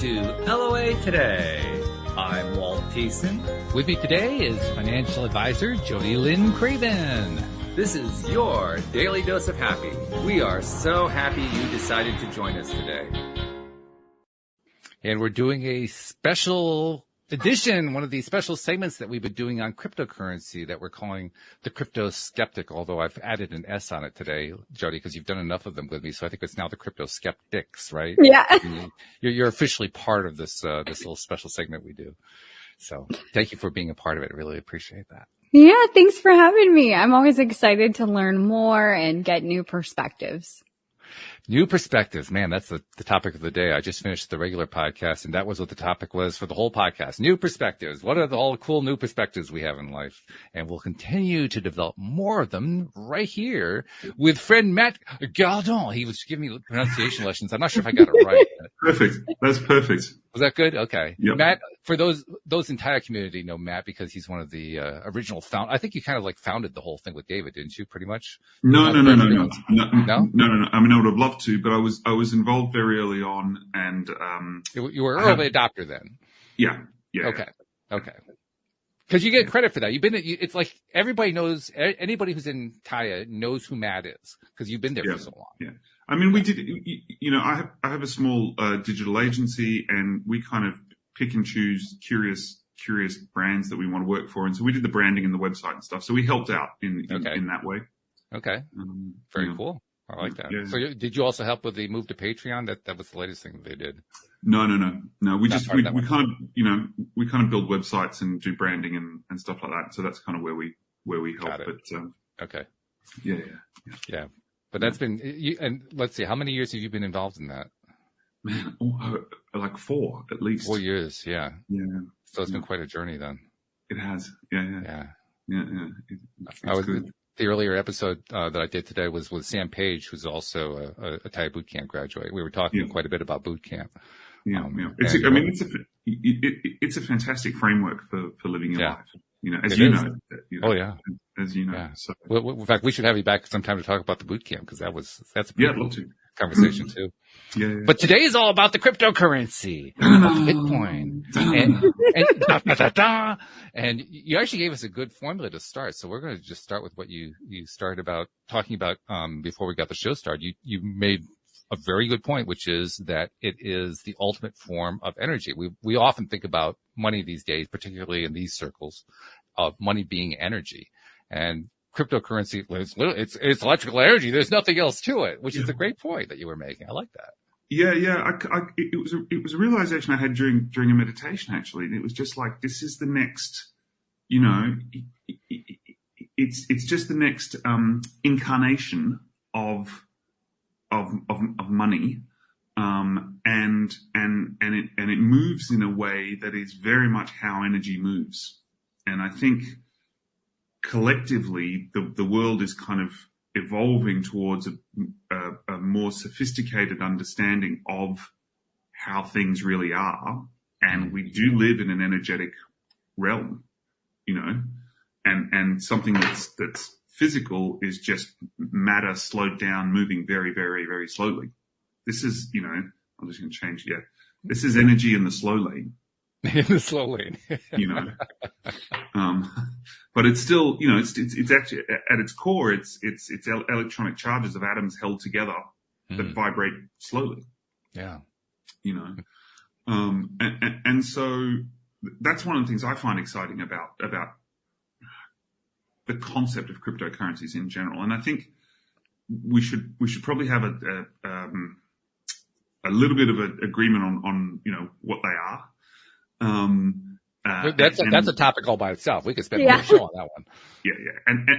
to LOA Today. I'm Walt Thiessen. With me today is financial advisor Jody Lynn Craven. This is your daily dose of happy. We are so happy you decided to join us today. And we're doing a special edition, one of these special segments that we've been doing on cryptocurrency that we're calling the Crypto Skeptic, although I've added an S on it today, Jody, because you've done enough of them with me. So I think it's now the Crypto Skeptics, right? Yeah. You're officially part of this little special segment we do. So thank you for being a part of it. I really appreciate that. Yeah, thanks for having me. I'm always excited to learn more and get new perspectives. New perspectives, man, that's the topic of the day. I just finished the regular podcast, and that was what the topic was for the whole podcast. New perspectives. What are all the cool new perspectives we have in life? And we'll continue to develop more of them right here with friend Matt Gardan. He was giving me pronunciation lessons. I'm not sure if I got it right. Perfect. That's perfect. Was that good? Okay. Yep. Matt, for those entire community know Matt because he's one of the original I think you kind of like founded the whole thing with David, didn't you? Pretty much. No. I mean, I would have loved to, but I was involved very early on, and you were an early adopter then. Yeah. Okay. Because you get credit for that. It's like everybody knows. Anybody who's in Taya knows who Matt is because you've been there for so long. Yeah. I mean, we did. I have a small digital agency, and we kind of pick and choose curious brands that we want to work for, and so we did the branding and the website and stuff. So we helped out in that way. Okay. Very cool. I like that. Yeah. So did you also help with the move to Patreon? That was the latest thing they did. No. We kind of build websites and do branding and stuff like that. So that's kind of where we help. But okay. Yeah. But that's been and let's see, how many years have you been involved in that? Man, like 4 at least. 4 years, yeah. Yeah. So it's been quite a journey then. It has. Yeah. The earlier episode that I did today was with Sam Page, who's also a Thai boot camp graduate. We were talking quite a bit about boot camp. Yeah. It's a fantastic framework for living your life. As you know. Oh yeah. As you know. Yeah. So. Well, in fact, we should have you back sometime to talk about the boot camp because that's a I'd love to. conversation too. Yeah. But today is all about the cryptocurrency, about Bitcoin, and you actually gave us a good formula to start. So we're going to just start with what you started about talking about before we got the show started. You made a very good point, which is that it is the ultimate form of energy. We often think about money these days, particularly in these circles, of money being energy, and cryptocurrency, it's electrical energy. There's nothing else to it, which is a great point that you were making. I like that. Yeah. It was a realization I had during a meditation, actually. And it was just like, this is the next, it's just the next, incarnation of money. And it moves in a way that is very much how energy moves. And I think, collectively, the world is kind of evolving towards a more sophisticated understanding of how things really are, and we do live in an energetic realm, and something that's physical is just matter slowed down, moving very, very, very slowly. This is, I'm just going to change. Yeah, this is energy in the slow lane. In the slow lane. But it's still, it's actually at its core, it's electronic charges of atoms held together that vibrate slowly. Yeah. And so that's one of the things I find exciting about the concept of cryptocurrencies in general. And I think we should probably have a little bit of an agreement on what they are. That's a topic all by itself. We could spend a whole show on that one. Yeah.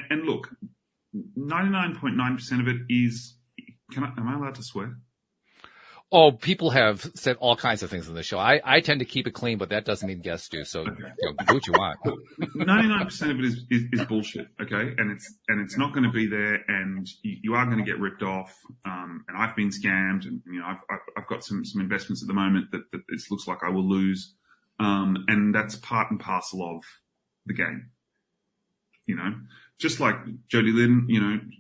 And look, 99.9% of it is. Am I allowed to swear? Oh, people have said all kinds of things on the show. I tend to keep it clean, but that doesn't mean guests do. So do what you want. 99% of it is bullshit. Okay. And it's not going to be there, and you are going to get ripped off. And I've been scammed, and I've got some investments at the moment that it looks like I will lose. And that's part and parcel of the game. Just like Jody Lynn,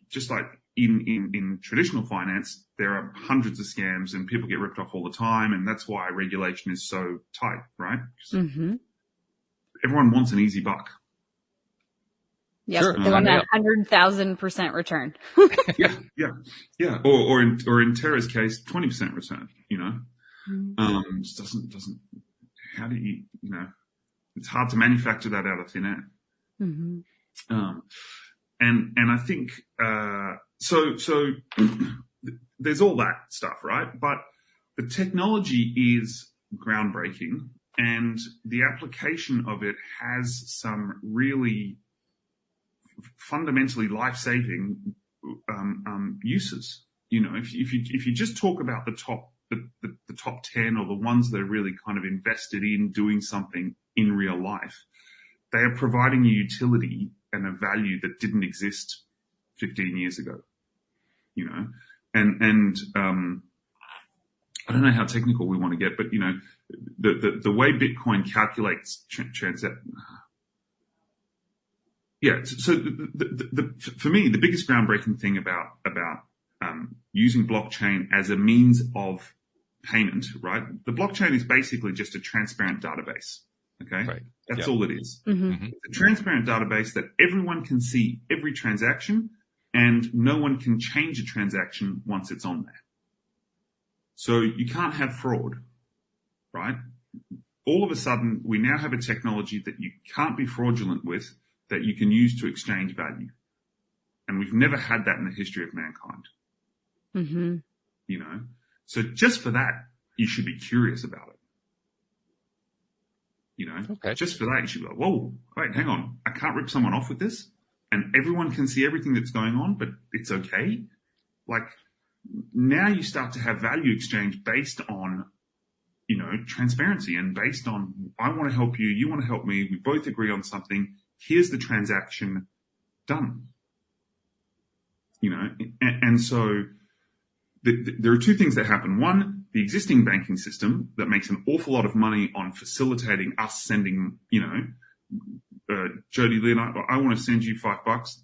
just like in traditional finance, there are hundreds of scams and people get ripped off all the time. And that's why regulation is so tight, right? Mm-hmm. Everyone wants an easy buck. Yep. Sure. They want that 100,000% return. Yeah. Or in Tara's case, 20% return, just doesn't, how do you it's hard to manufacture that out of thin air. Mm-hmm. And I think, so there's all that stuff, right? But the technology is groundbreaking and the application of it has some really fundamentally life-saving, uses. If you just talk about the top 10 or the ones that are really kind of invested in doing something in real life, they are providing a utility and a value that didn't exist 15 years ago, and I don't know how technical we want to get, but the way Bitcoin calculates so for me, the biggest groundbreaking thing about using blockchain as a means of payment, right? The blockchain is basically just a transparent database. Okay. Right. That's all it is. Mm-hmm. It's a transparent database that everyone can see every transaction and no one can change a transaction once it's on there. So you can't have fraud, right? All of a sudden, we now have a technology that you can't be fraudulent with, that you can use to exchange value. And we've never had that in the history of mankind. Mm-hmm. So just for that, you should be curious about it. Okay. Just for that, you should be like, whoa, wait, hang on. I can't rip someone off with this. And everyone can see everything that's going on, but it's okay. Like, now you start to have value exchange based on, transparency and based on, I want to help you, you want to help me, we both agree on something, here's the transaction, done. And so there are two things that happen. One, the existing banking system that makes an awful lot of money on facilitating us sending, Jody Lynn, I want to send you $5.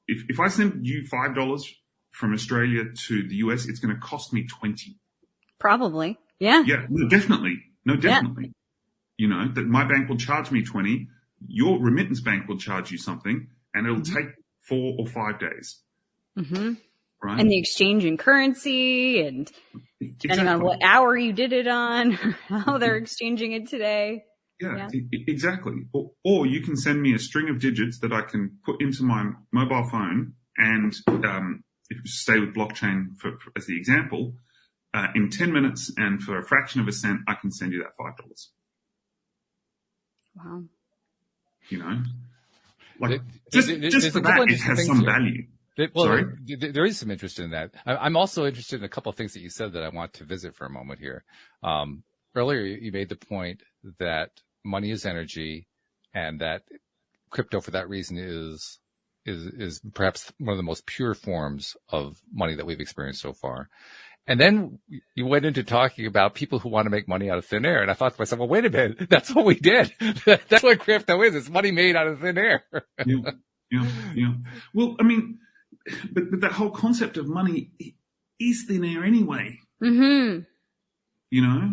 If I send you $5 from Australia to the US, it's going to cost me 20. Probably. Yeah. Yeah, no, definitely. Yeah. That my bank will charge me 20. Your remittance bank will charge you something and it'll take 4 or 5 days. Mm-hmm. Right. And the exchange in currency and depending on what hour you did it on, how they're exchanging it today. Yeah. Exactly. Or you can send me a string of digits that I can put into my mobile phone and, if you stay with blockchain as the example, in 10 minutes and for a fraction of a cent, I can send you that $5. Wow. Just for that, it has some value. Well, there is some interest in that. I'm also interested in a couple of things that you said that I want to visit for a moment here. Earlier, you made the point that money is energy and that crypto for that reason is perhaps one of the most pure forms of money that we've experienced so far. And then you went into talking about people who want to make money out of thin air. And I thought to myself, well, wait a minute. That's what we did. That's what crypto is. It's money made out of thin air. Yeah. Well, I mean, but that whole concept of money is thin air anyway. Mm-hmm.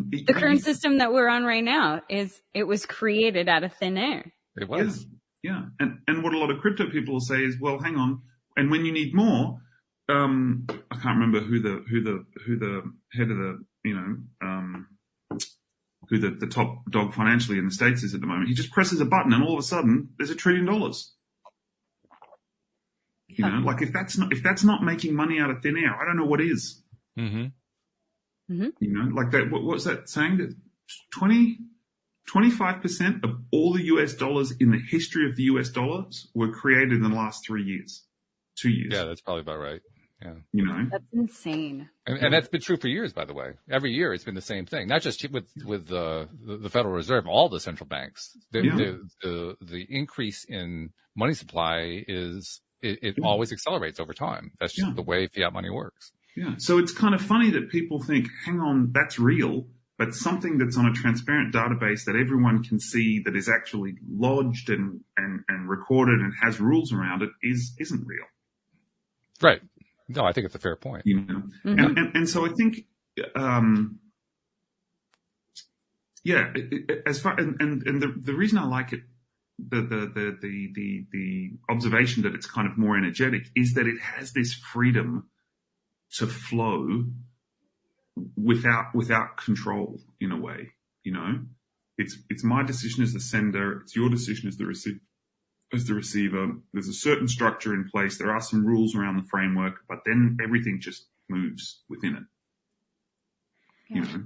The current system that we're on right now it was created out of thin air. It was. Yeah. And what a lot of crypto people will say is, well, hang on. And when you need more, I can't remember who the head of the, who the top dog financially in the States is at the moment. He just presses a button and all of a sudden there's $1 trillion. Like if that's not making money out of thin air, I don't know what is. Mm-hmm. Mm-hmm. Like that, what's that saying? That 25% of all the US dollars in the history of the US dollars were created in the last 2 years. Yeah, that's probably about right. Yeah. That's insane. And that's been true for years, by the way. Every year it's been the same thing, not just with the Federal Reserve, all the central banks. The increase in money supply it always accelerates over time. That's just the way fiat money works. Yeah. So it's kind of funny that people think, hang on, that's real, but something that's on a transparent database that everyone can see that is actually lodged and recorded and has rules around it isn't real. Right. No, I think it's a fair point. You know, and so I think, as far and the reason I like it, the observation that it's kind of more energetic is that it has this freedom to flow without control in a way. You know, it's my decision as the sender, it's your decision as the receiver. There's a certain structure in place. There are some rules around the framework, but then everything just moves within it. You know.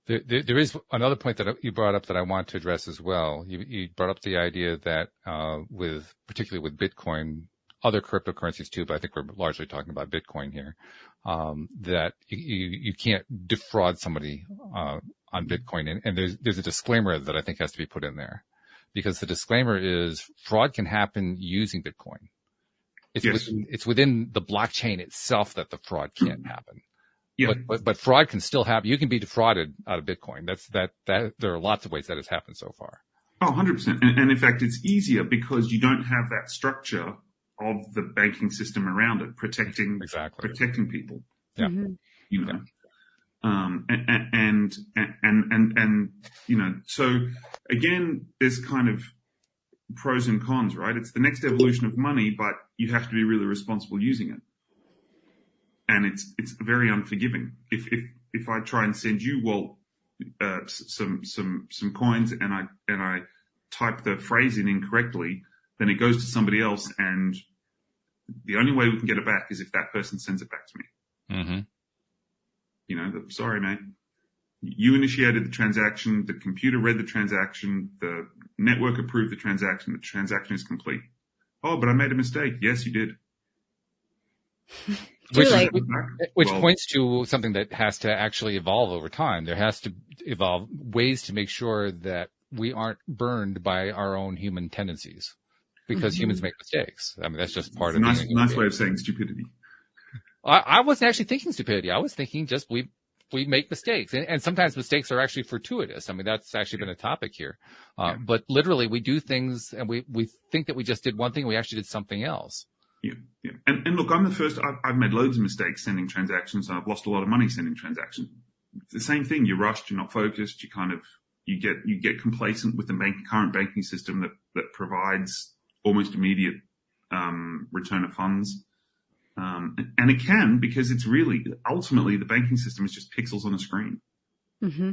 There is another point that you brought up that I want to address as well. You brought up the idea that particularly with Bitcoin, other cryptocurrencies too, but I think we're largely talking about Bitcoin here, that you can't defraud somebody on Bitcoin. And there's a disclaimer that I think has to be put in there, because the disclaimer is fraud can happen using Bitcoin. It's within the blockchain itself that the fraud can't happen. Yeah. But fraud can still happen. You can be defrauded out of Bitcoin. There are lots of ways that has happened so far. Oh, 100%. And in fact, it's easier because you don't have that structure of the banking system around it, protecting people. Yeah. You know, and you know, so again, there's kind of pros and cons, right? It's the next evolution of money, but you have to be really responsible using it. And it's very unforgiving. If I try and send you, Walt, some coins and I type the phrase in incorrectly, then it goes to somebody else, and the only way we can get it back is if that person sends it back to me. Mm-hmm. You know, sorry, mate. You initiated the transaction. The computer read the transaction. The network approved the transaction. The transaction is complete. Oh, but I made a mistake. Yes, you did. Which points to something that has to actually evolve over time. There has to evolve ways to make sure that we aren't burned by our own human tendencies, because humans make mistakes. I mean, that's just part of it. Nice way of saying stupidity. I wasn't actually thinking stupidity. I was thinking just we make mistakes, and sometimes mistakes are actually fortuitous. I mean, that's actually been a topic here. But literally, we do things, and we think that we just did one thing, and we actually did something else. Yeah. And look, I'm the first. I've made loads of mistakes sending transactions, and I've lost a lot of money sending transactions. It's the same thing. You're rushed. You're not focused. You get complacent with the current banking system that provides almost immediate return of funds. And it can, because it's really ultimately the banking system is just pixels on a screen. Mm-hmm.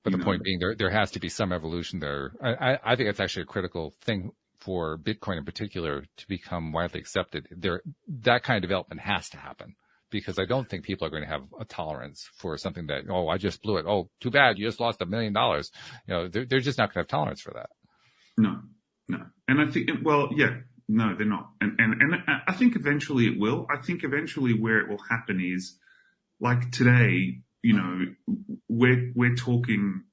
But the point being, there has to be some evolution there. I think that's actually a critical thing for Bitcoin in particular to become widely accepted. That kind of development has to happen, because I don't think people are going to have a tolerance for something that, oh, I just blew it. Oh, too bad. You just lost $1 million. You know, they're just not going to have tolerance for that. No. And I think, no, they're not. And I think eventually it will. I think eventually where it will happen is, like today, you know, we're talking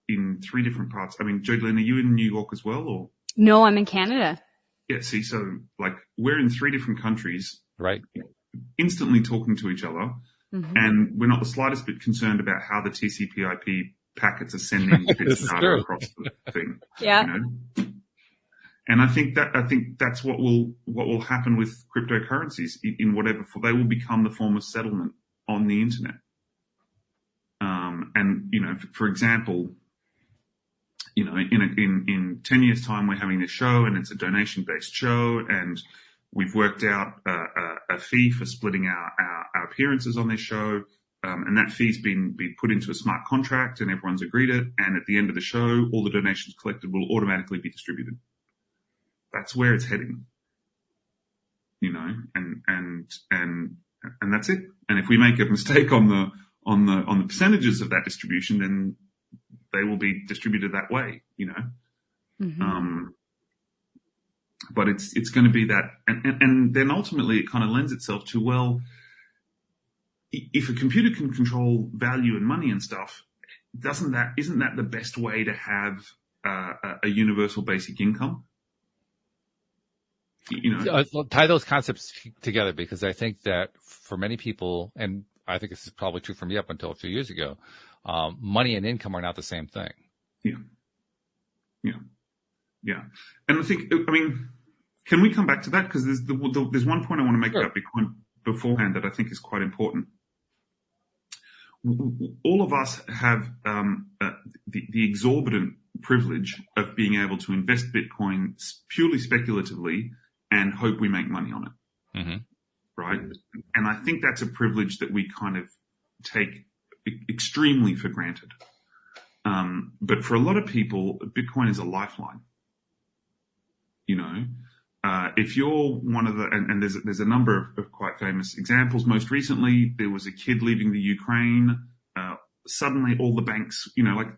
in 3 different parts. I mean, Jodlyn, are you in New York as well, or? No, I'm in Canada. Yeah, see, so like we're in 3 different countries, right? Instantly talking to each other, and we're not the slightest bit concerned about how the TCP/IP packets are sending bits of data across the thing. Yeah. You know? And I think that's what will happen with cryptocurrencies in whatever they will become the form of settlement on the internet. And you know, for example, you know, in 10 years' time, we're having this show, and it's a donation-based show, and we've worked out a fee for splitting our appearances on this show, and that fee's been put into a smart contract, and everyone's agreed it. And at the end of the show, all the donations collected will automatically be distributed. That's where it's heading, you know, and that's it. And if we make a mistake on the percentages of that distribution, then they will be distributed that way, you know. Mm-hmm. But it's going to be that, and then ultimately it kind of lends itself to, well, if a computer can control value and money and stuff, isn't that the best way to have a universal basic income? You know, tie those concepts together, because I think that for many people, and I think this is probably true for me up until a few years ago, money and income are not the same thing. Yeah. And I think, I mean, Can we come back to that? Because there's one point I want to make Sure. about Bitcoin beforehand that I think is quite important. All of us have the exorbitant privilege of being able to invest Bitcoin purely speculatively and hope we make money on it. Mm-hmm. Right? And I think that's a privilege that we kind of take extremely for granted. But for a lot of people, Bitcoin is a lifeline. You know, if you're one of the, and there's a number of quite famous examples. Most recently, there was a kid leaving the Ukraine. Suddenly all the banks, you know, like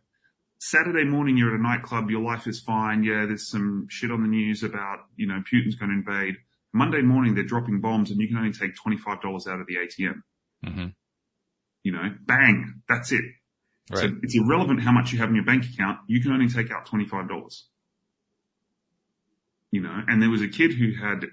Saturday morning, you're at a nightclub, your life is fine. Yeah, there's some shit on the news about, you know, Putin's going to invade. Monday morning, they're dropping bombs and you can only take $25 out of the ATM. Mm-hmm. You know, bang, that's it. Right. So it's irrelevant how much you have in your bank account. You can only take out $25. You know, and there was a kid who had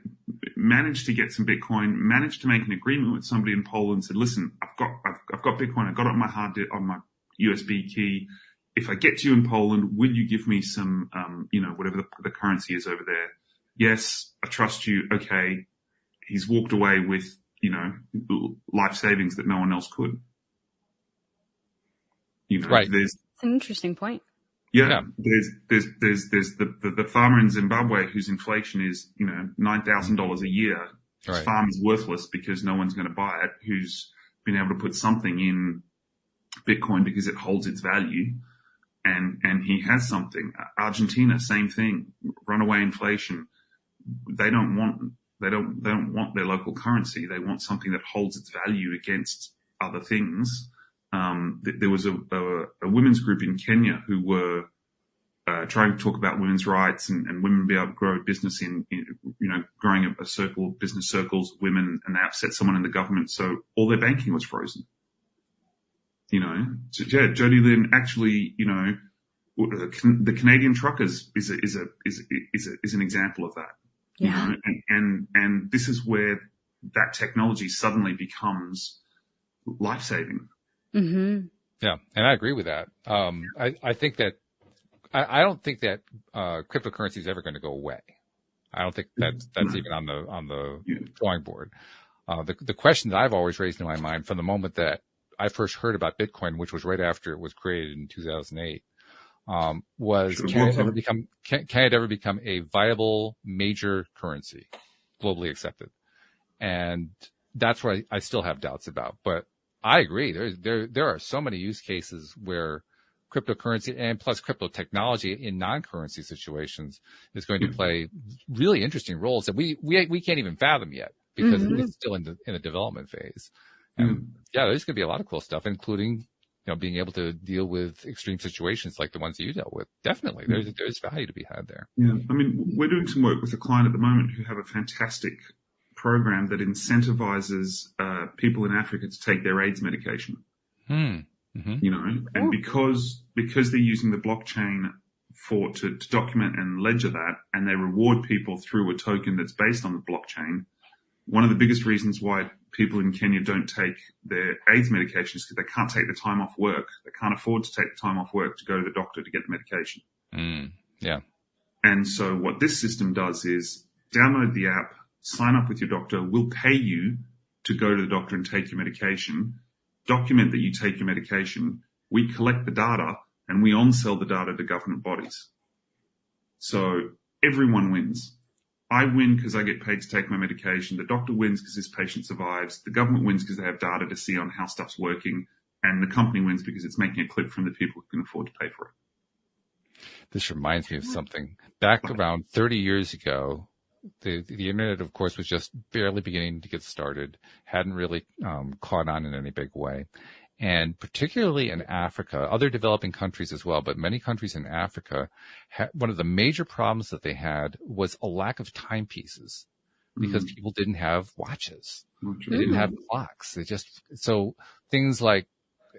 managed to get some Bitcoin, managed to make an agreement with somebody in Poland, said, listen, I've got Bitcoin. I've got it on my on my USB key. If I get to you in Poland, will you give me some, you know, whatever the currency is over there? Yes, I trust you. Okay. He's walked away with, you know, life savings that no one else could. You know, Right. There's That's an interesting point. Yeah. There's the farmer in Zimbabwe whose inflation is, you know, $9,000 a year. His Right. farm is worthless because no one's going to buy it, who's been able to put something in Bitcoin because it holds its value. And he has something. Argentina, same thing. Runaway inflation. They don't want their local currency. They want something that holds its value against other things. There was a women's group in Kenya who were trying to talk about women's rights and women be able to grow a business in you know, growing a circle, business circles of women, and they upset someone in the government, so all their banking was frozen. You know, so yeah, Jody Lynn actually, you know, the Canadian truckers is an example of that. Yeah. You know, and this is where that technology suddenly becomes life-saving. Mm-hmm. Yeah, and I agree with that. I think that I don't think that cryptocurrency is ever going to go away. I don't think that's even on the drawing board. The question that I've always raised in my mind from the moment that I first heard about Bitcoin, which was right after it was created in 2008, was can it ever become a viable major currency, globally accepted? And that's where I still have doubts about. But I agree. There are so many use cases where cryptocurrency and plus crypto technology in non-currency situations is going to play really interesting roles that we can't even fathom yet because it's still in the development phase. And yeah, there's going to be a lot of cool stuff, including, you know, being able to deal with extreme situations like the ones that you dealt with. Definitely, there's value to be had there. Yeah, I mean, we're doing some work with a client at the moment who have a fantastic program that incentivizes people in Africa to take their AIDS medication. Mm-hmm. You know, and because they're using the blockchain to document and ledger that, and they reward people through a token that's based on the blockchain. One of the biggest reasons why people in Kenya don't take their AIDS medication is because they can't take the time off work. They can't afford to take the time off work to go to the doctor to get the medication. Yeah. And so what this system does is download the app, sign up with your doctor. We'll pay you to go to the doctor and take your medication. Document that you take your medication. We collect the data and we on-sell the data to government bodies. So everyone wins. I win because I get paid to take my medication. The doctor wins because his patient survives. The government wins because they have data to see on how stuff's working. And the company wins because it's making a clip from the people who can afford to pay for it. This reminds me of something. Back around 30 years ago, the internet, of course, was just barely beginning to get started, hadn't really caught on in any big way. And particularly in Africa, other developing countries as well, but many countries in Africa, one of the major problems that they had was a lack of timepieces because people didn't have watches. They didn't have clocks. So things like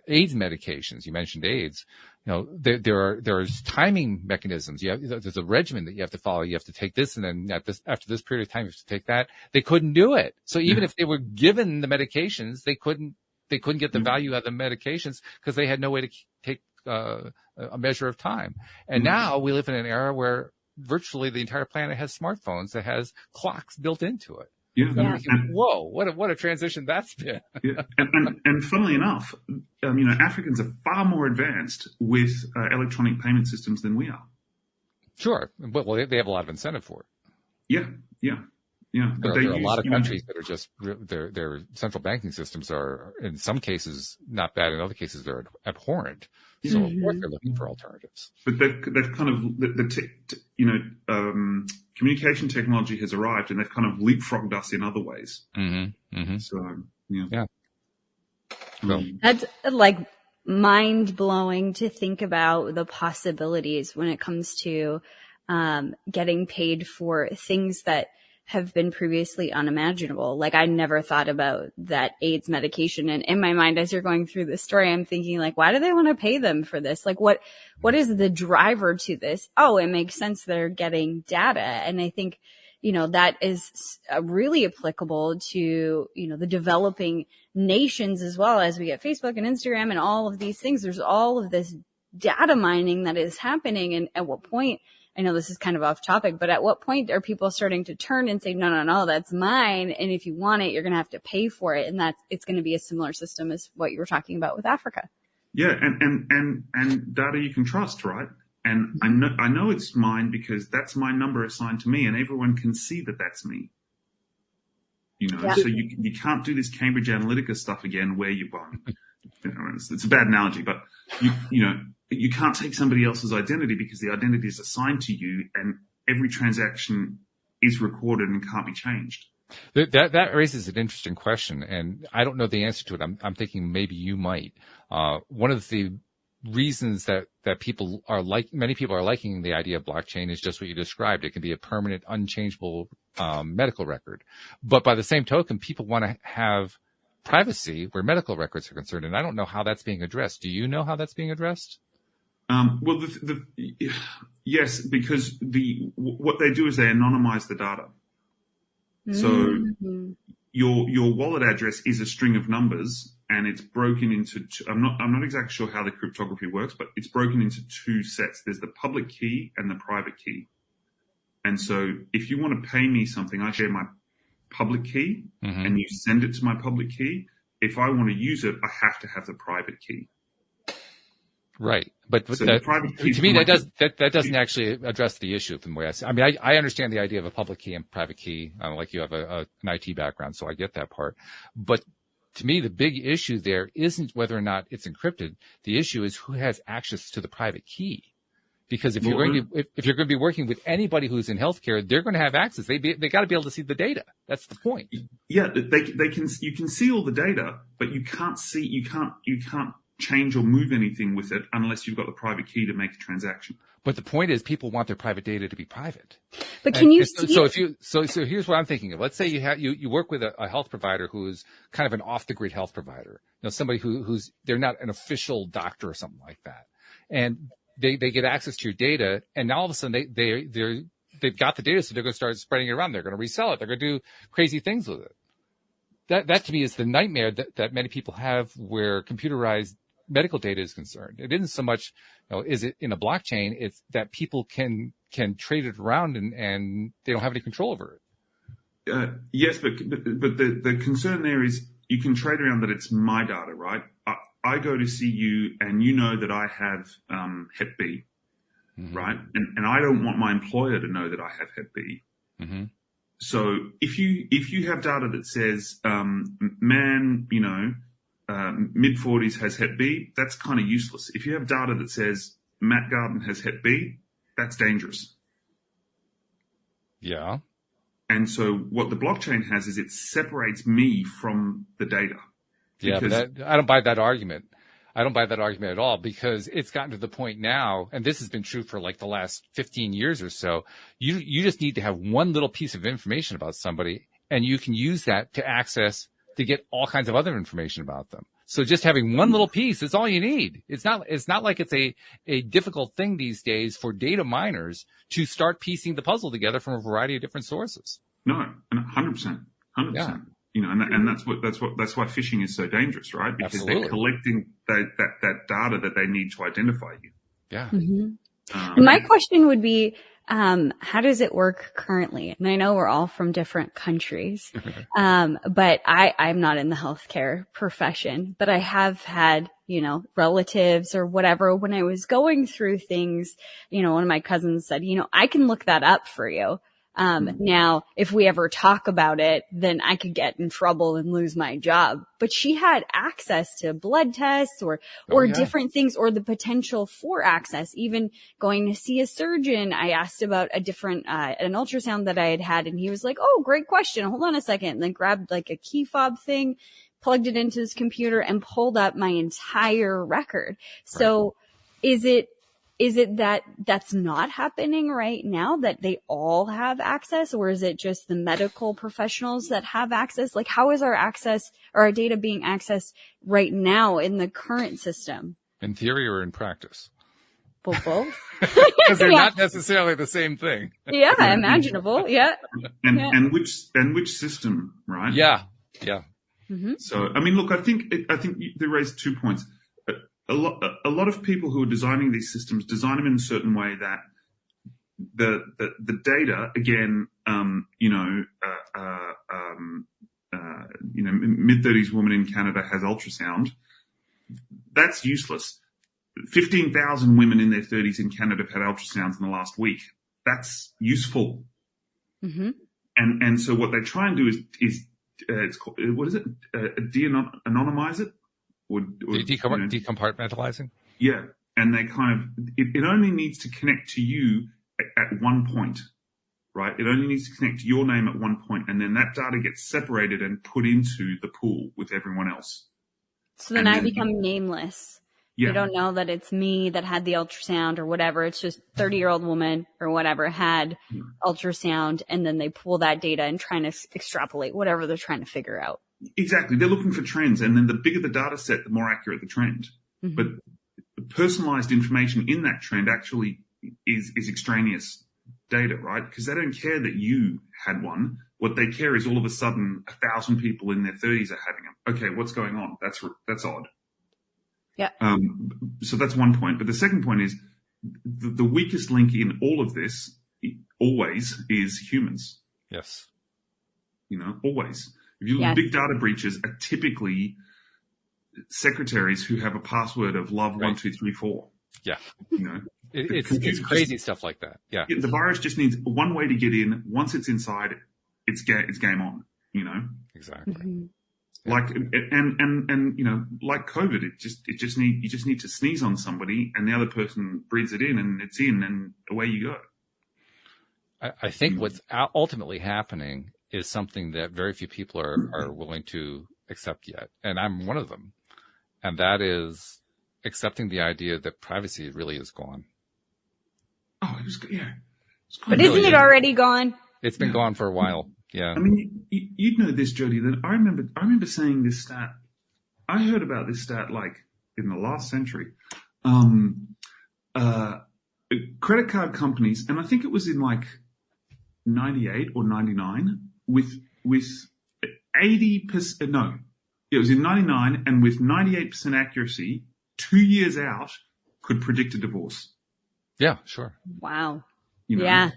AIDS medications, you mentioned AIDS, you know, there's timing mechanisms. There's a regimen that you have to follow. You have to take this, and then after this period of time, you have to take that. They couldn't do it. So even if they were given the medications, they couldn't get the value out of the medications because they had no way to take a measure of time. And now we live in an era where virtually the entire planet has smartphones that has clocks built into it. Yeah. Yeah. Whoa, what a transition that's been. Yeah. And funnily enough, Africans are far more advanced with electronic payment systems than we are. Sure. But they have a lot of incentive for it. Yeah. But There are a lot of countries that are just, their central banking systems are, in some cases, not bad. In other cases, they're abhorrent. So, of course, they're looking for alternatives. But they've kind of, communication technology has arrived and they've kind of leapfrogged us in other ways. Mm-hmm. Mm-hmm. So, yeah. So, That's like mind blowing to think about the possibilities when it comes to getting paid for things that have been previously unimaginable. Like I never thought about that AIDS medication. And in my mind, as you're going through the story, I'm thinking like, why do they want to pay them for this? Like what is the driver to this? Oh, it makes sense. They're getting data. And I think, that is really applicable to, the developing nations as well as we get Facebook and Instagram and all of these things. There's all of this data mining that is happening. And at what point, I know this is kind of off topic, but at what point are people starting to turn and say, no, that's mine. And if you want it, you're going to have to pay for it. And it's going to be a similar system as what you were talking about with Africa. Yeah. And data you can trust, right? And I know it's mine because that's my number assigned to me and everyone can see that that's me. Yeah. So you can't do this Cambridge Analytica stuff again where you won. It's a bad analogy, but you can't take somebody else's identity because the identity is assigned to you and every transaction is recorded and can't be changed. That raises an interesting question, and I don't know the answer to it. I'm thinking maybe you might. One of the reasons that many people are liking the idea of blockchain is just what you described. It can be a permanent, unchangeable medical record. But by the same token, people want to have privacy where medical records are concerned, and I don't know how that's being addressed. Do you know how that's being addressed? Well, yes, because what they do is they anonymize the data. So your wallet address is a string of numbers, and it's broken into. I'm not exactly sure how the cryptography works, but it's broken into two sets. There's the public key and the private key. And so, if you want to pay me something, I share my public key, and you send it to my public key. If I want to use it, I have to have the private key. Right, but so to me that doesn't actually address the issue from the way I see. I mean, I understand the idea of a public key and private key. Like you have an IT background, so I get that part. But to me, the big issue there isn't whether or not it's encrypted. The issue is who has access to the private key. Because if you're going to be working with anybody who's in healthcare, they're going to have access. They got to be able to see the data. That's the point. Yeah, you can see all the data, but you can't change or move anything with it unless you've got the private key to make a transaction. But the point is, people want their private data to be private. But can you see? So here's what I'm thinking of. Let's say you work with a health provider who's kind of an off the grid health provider. Somebody who's they're not an official doctor or something like that, and they get access to your data, and now all of a sudden they've got the data, so they're going to start spreading it around. They're going to resell it. They're going to do crazy things with it. That to me is the nightmare that many people have where computerized medical data is concerned. It isn't so much, is it in a blockchain? It's that people can trade it around and they don't have any control over it. Yes, but the concern there is you can trade around that it's my data, right? I go to see you and you know that I have Hep B, right? And I don't want my employer to know that I have Hep B. So if you have data that says, man, mid-40s has Hep B, that's kind of useless. If you have data that says Matt Gardan has Hep B, that's dangerous. Yeah. And so what the blockchain has is it separates me from the data. Yeah, but I don't buy that argument. I don't buy that argument at all because it's gotten to the point now, and this has been true for like the last 15 years or so. You just need to have one little piece of information about somebody, and you can use that to get all kinds of other information about them. So just having one little piece is all you need. It's not like it's a difficult thing these days for data miners to start piecing the puzzle together from a variety of different sources. No, 100%. Yeah. And that's why phishing is so dangerous, right? Because Absolutely. They're collecting that data that they need to identify you. Yeah. My question would be, how does it work currently? And I know we're all from different countries, but I'm not in the healthcare profession, but I have had, relatives or whatever. When I was going through things, one of my cousins said, I can look that up for you. Now, if we ever talk about it, then I could get in trouble and lose my job. But she had access to blood tests or different things, or the potential for access, even going to see a surgeon. I asked about a different, an ultrasound that I had had, and he was like, "Oh, great question. Hold on a second." And then grabbed like a key fob thing, plugged it into his computer, and pulled up my entire record. So is it that that's not happening right now, that they all have access, or is it just the medical professionals that have access? Like, how is our access or our data being accessed right now in the current system? In theory or in practice? Well, both. Because they're not necessarily the same thing. Yeah, imaginable. Yeah. And which system, right? Yeah. Mm-hmm. So, I mean, look, I think they raised 2 points. A lot of people who are designing these systems design them in a certain way that the data, again, mid-30s woman in Canada has ultrasound. That's useless. 15,000 women in their 30s in Canada have had ultrasounds in the last week. That's useful. Mm-hmm. And so what they try and do is it's called, what is it? De-anonymize it? Or decompartmentalizing? Yeah. And they kind of, it only needs to connect to you at one point, right? It only needs to connect to your name at one point, and then that data gets separated and put into the pool with everyone else. So then I become nameless. Yeah. You don't know that it's me that had the ultrasound or whatever. It's just 30-year-old woman or whatever had ultrasound, and then they pull that data and trying to extrapolate whatever they're trying to figure out. Exactly. They're looking for trends, and then the bigger the data set, the more accurate the trend. Mm-hmm. But the personalized information in that trend actually is extraneous data, right? Because they don't care that you had one. What they care is all of a sudden 1,000 people in their 30s are having them. Okay, what's going on? That's odd. Yeah. So that's one point. But the second point is the weakest link in all of this always is humans. Yes. Always. If you look at big data breaches are typically secretaries who have a password of love1234. Yeah. It's crazy stuff like that. Yeah. The virus just needs one way to get in. Once it's inside, it's game on, Exactly. Mm-hmm. Like, and like COVID, you just need to sneeze on somebody and the other person breathes it in and it's in and away you go. I think what's ultimately happening is something that very few people are willing to accept yet. And I'm one of them. And that is accepting the idea that privacy really is gone. Oh, it was, yeah. But isn't it already gone? It's been gone for a while. Yeah. I mean, you'd know this, Jody, that I remember saying this stat. I heard about this stat like in the last century. Credit card companies, and I think it was in like 98 or 99 with 80%, no, it was in 99 and with 98% accuracy, 2 years out could predict a divorce. Yeah, sure. Wow. Yeah.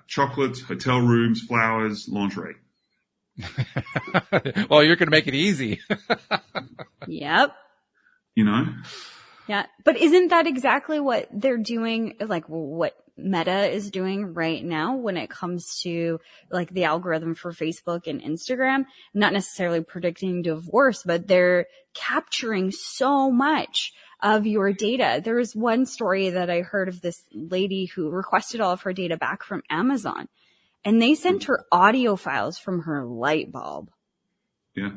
Chocolates, hotel rooms, flowers, lingerie. Well, you're going to make it easy. Yep. Yeah. But isn't that exactly what they're doing? Like what Meta is doing right now when it comes to like the algorithm for Facebook and Instagram, not necessarily predicting divorce, but they're capturing so much of your data. There was one story that I heard of this lady who requested all of her data back from Amazon, and they sent her audio files from her light bulb. Yeah.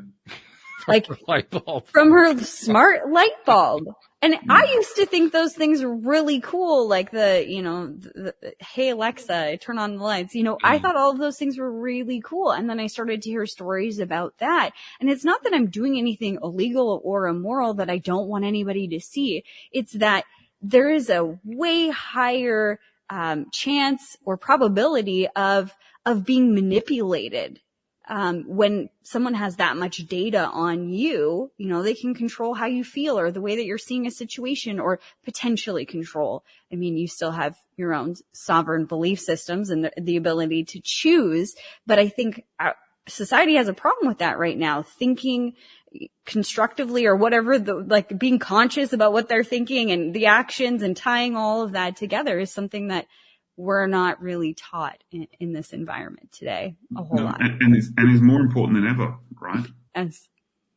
Like light bulb. From her smart light bulb. And I used to think those things were really cool, like the hey Alexa, turn on the lights. I thought all of those things were really cool. And then I started to hear stories about that. And it's not that I'm doing anything illegal or immoral that I don't want anybody to see. It's that there is a way higher chance or probability of being manipulated when someone has that much data on you, they can control how you feel or the way that you're seeing a situation, or potentially control. I mean, you still have your own sovereign belief systems and the ability to choose. But I think society has a problem with that right now, thinking constructively or whatever, being conscious about what they're thinking and the actions, and tying all of that together is something that we're not really taught in this environment today a whole lot. And is more important than ever, right? Yes.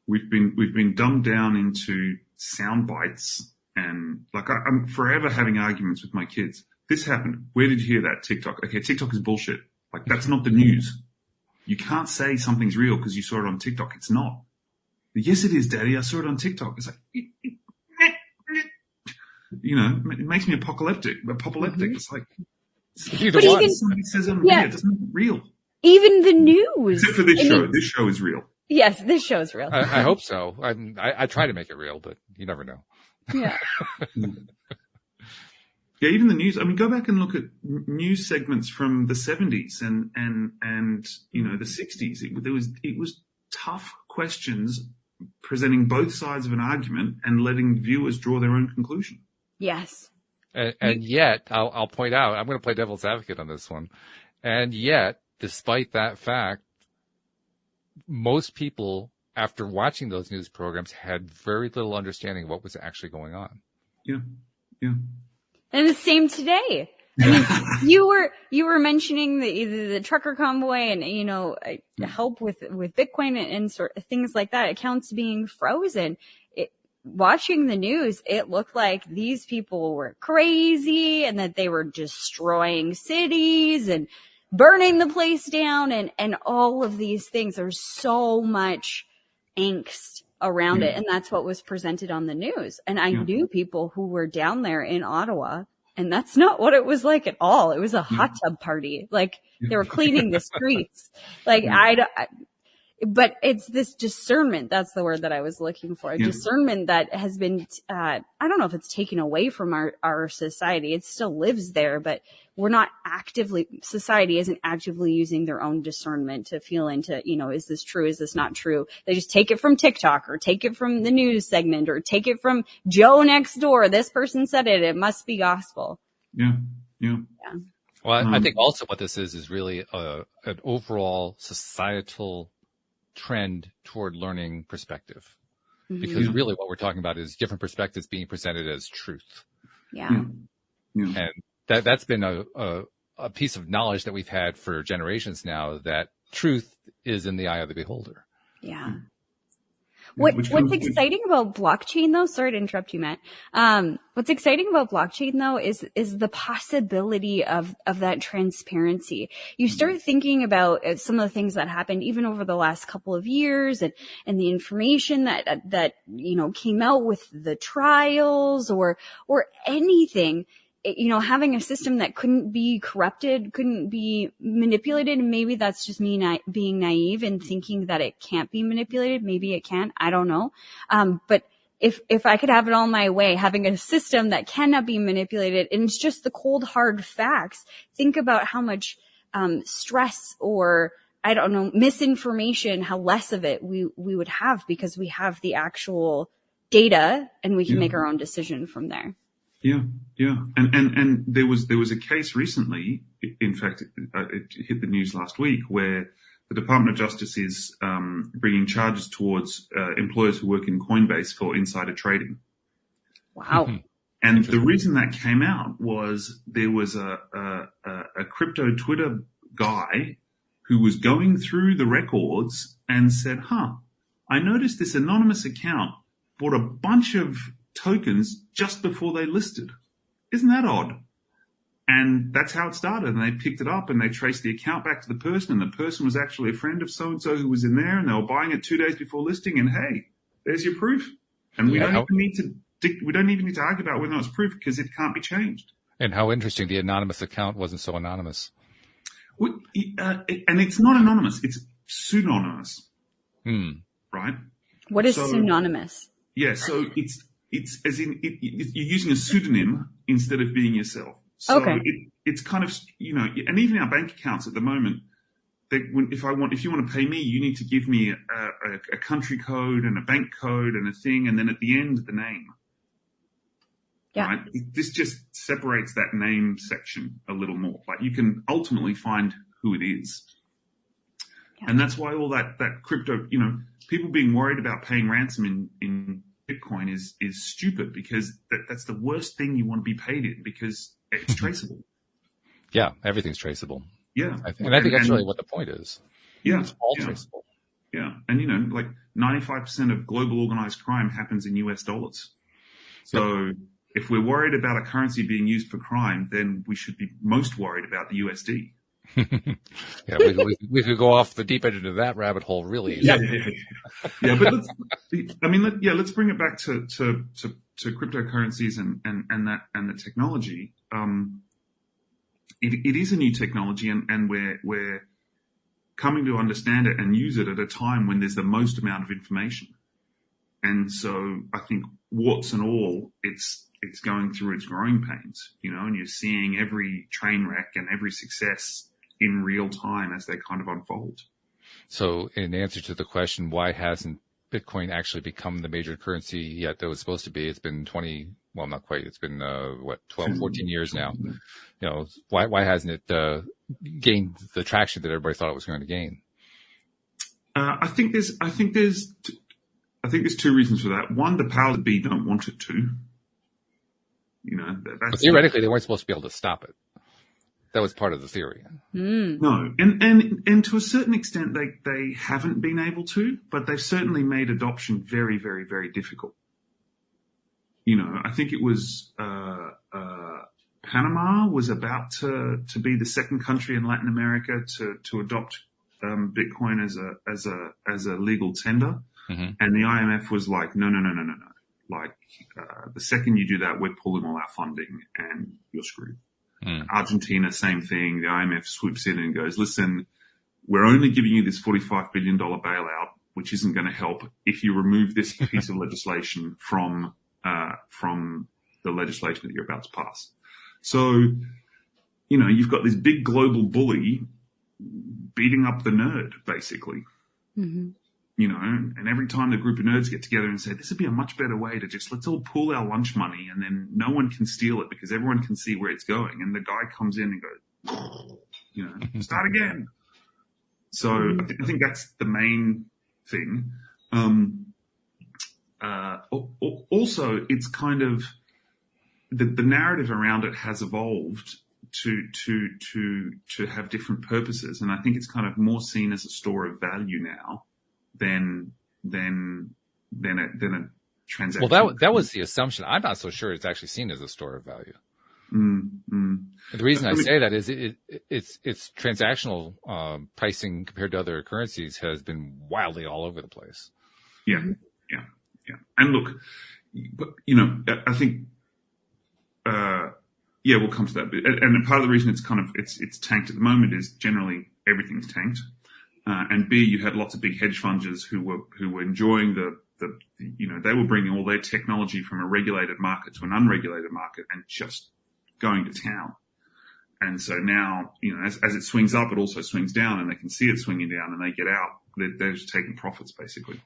We've been dumbed down into sound bites, and I'm forever having arguments with my kids. This happened. Where did you hear that? TikTok. Okay, TikTok is bullshit. That's not the news. You can't say something's real because you saw it on TikTok. It's not. Yes, it is, Daddy. I saw it on TikTok. It's it makes me apocalyptic. Mm-hmm. It's like, either one. Somebody says I'm real. It doesn't real. Even the news. Except for this show. This show is real. Yes, this show is real. I hope so. I try to make it real, but you never know. Yeah. Yeah, even the news. I mean, go back and look at news segments from the 70s and the 60s. It was tough questions presenting both sides of an argument and letting viewers draw their own conclusion. Yes. And yet, I'll point out, I'm going to play devil's advocate on this one. And yet, despite that fact, most people, after watching those news programs, had very little understanding of what was actually going on. Yeah. Yeah. And the same today. I mean, you were mentioning the trucker convoy and, help with Bitcoin and sort of things like that, accounts being frozen. Watching the news, it looked like these people were crazy and that they were destroying cities and burning the place down and all of these things. There's so much angst around it. And that's what was presented on the news. And I knew people who were down there in Ottawa, and that's not what it was like at all. It was a hot tub party. They were cleaning the streets. But it's this discernment. That's the word that I was looking for. Discernment that has been, I don't know if it's taken away from our society. It still lives there, but society isn't actively using their own discernment to feel into, is this true? Is this not true? They just take it from TikTok or take it from the news segment or take it from Joe next door. This person said it. It must be gospel. Yeah. Well, I think also what this is really an overall societal trend toward learning perspective, because really what we're talking about is different perspectives being presented as truth. Yeah. And that's been a piece of knowledge that we've had for generations now, that truth is in the eye of the beholder. Yeah. What's exciting about blockchain though, sorry to interrupt you, Matt. What's exciting about blockchain though is the possibility of that transparency. You start thinking about some of the things that happened even over the last couple of years and the information that came out with the trials or anything. Having a system that couldn't be corrupted, couldn't be manipulated. And maybe that's just me being naive and thinking that it can't be manipulated. Maybe it can. I don't know. But if I could have it all my way, having a system that cannot be manipulated and it's just the cold, hard facts, think about how much, stress or, I don't know, misinformation, how less of it we would have because we have the actual data and we can make our own decision from there. Yeah. And there was a case recently, in fact, it hit the news last week, where the Department of Justice is bringing charges towards employers who work in Coinbase for insider trading. Wow. And the reason that came out was there was a crypto Twitter guy who was going through the records and said, I noticed this anonymous account bought a bunch of tokens just before they listed. Isn't that odd? And that's how it started. And they picked it up and they traced the account back to the person, and the person was actually a friend of so-and-so who was in there, and they were buying it 2 days before listing, and hey, there's your proof. And we don't even need to argue about whether it's proof because it can't be changed. And how interesting the anonymous account wasn't so anonymous. Well, and it's not anonymous, it's pseudonymous. Right? What is pseudonymous? Yeah, so it's as in you're using a pseudonym instead of being yourself. So okay. It's kind of, and even our bank accounts at the moment, if you want to pay me, you need to give me a country code and a bank code and a thing, and then at the end the name. Yeah. Right? This just separates that name section a little more. Like you can ultimately find who it is. Yeah. And that's why all that crypto, people being worried about paying ransom in Bitcoin is stupid, because that's the worst thing you want to be paid in, because it's traceable. Yeah, everything's traceable. Yeah. I think that's really what the point is. Yeah. It's all traceable. Yeah. And, like 95% of global organized crime happens in US dollars. So if we're worried about a currency being used for crime, then we should be most worried about the USD. Yeah, we could go off the deep end of that rabbit hole really easily. Yeah, but let's bring it back to cryptocurrencies and the technology. It is a new technology, and we're coming to understand it and use it at a time when there's the most amount of information. And so I think warts and all, it's going through its growing pains, and you're seeing every train wreck and every success in real time as they kind of unfold. So in answer to the question, why hasn't Bitcoin actually become the major currency yet that it was supposed to be? It's been not quite. It's been 12, 14 years now. Why hasn't it gained the traction that everybody thought it was going to gain? I think there's two reasons for that. One, the powers that be don't want it to. But theoretically, they weren't supposed to be able to stop it. That was part of the theory. No, and to a certain extent, they haven't been able to, but they've certainly made adoption very, very, very difficult. I think it was Panama was about to be the second country in Latin America to adopt Bitcoin as a legal tender, and the IMF was like, no. Like the second you do that, we're pulling all our funding, and you're screwed. Argentina, same thing. The IMF swoops in and goes, listen, we're only giving you this $45 billion bailout, which isn't going to help if you remove this piece of legislation from the legislation that you're about to pass. So, you've got this big global bully beating up the nerd, basically. Mm-hmm. And every time the group of nerds get together and say, this would be a much better way to let's all pool our lunch money, and then no one can steal it because everyone can see where it's going. And the guy comes in and goes, start again. So I think that's the main thing. Also, it's kind of the narrative around it has evolved to have different purposes. And I think it's kind of more seen as a store of value now than a transaction. Well, that was the assumption. I'm not so sure it's actually seen as a store of value. The reason I say that is it's transactional pricing compared to other currencies has been wildly all over the place. Yeah. And look, but I think we'll come to that bit. And part of the reason it's tanked at the moment is generally everything's tanked. And B, you had lots of big hedge funders who were enjoying they were bringing all their technology from a regulated market to an unregulated market and just going to town. And so now, as it swings up, it also swings down, and they can see it swinging down, and they get out. They're just taking profits, basically.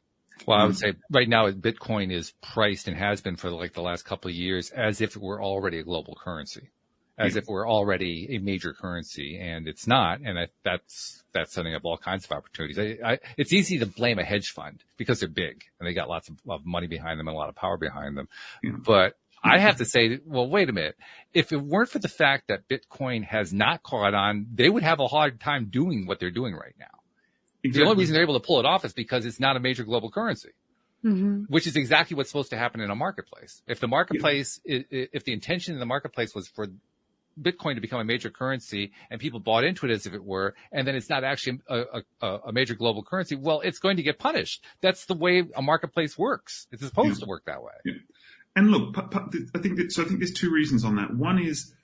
Well, I would say right now Bitcoin is priced and has been for the last couple of years as if it were already a global currency, as if we're already a major currency, and it's not. And that's setting up all kinds of opportunities. It's easy to blame a hedge fund because they're big and they got lots of money behind them and a lot of power behind them. Yeah. But I have to say, well, wait a minute. If it weren't for the fact that Bitcoin has not caught on, they would have a hard time doing what they're doing right now. Exactly. The only reason they're able to pull it off is because it's not a major global currency, which is exactly what's supposed to happen in a marketplace. If the marketplace, if the intention in the marketplace was for Bitcoin to become a major currency and people bought into it as if it were, and then it's not actually a major global currency, well, it's going to get punished. That's the way a marketplace works. It's supposed to work that way. Yeah. And look, I think there's two reasons on that. One is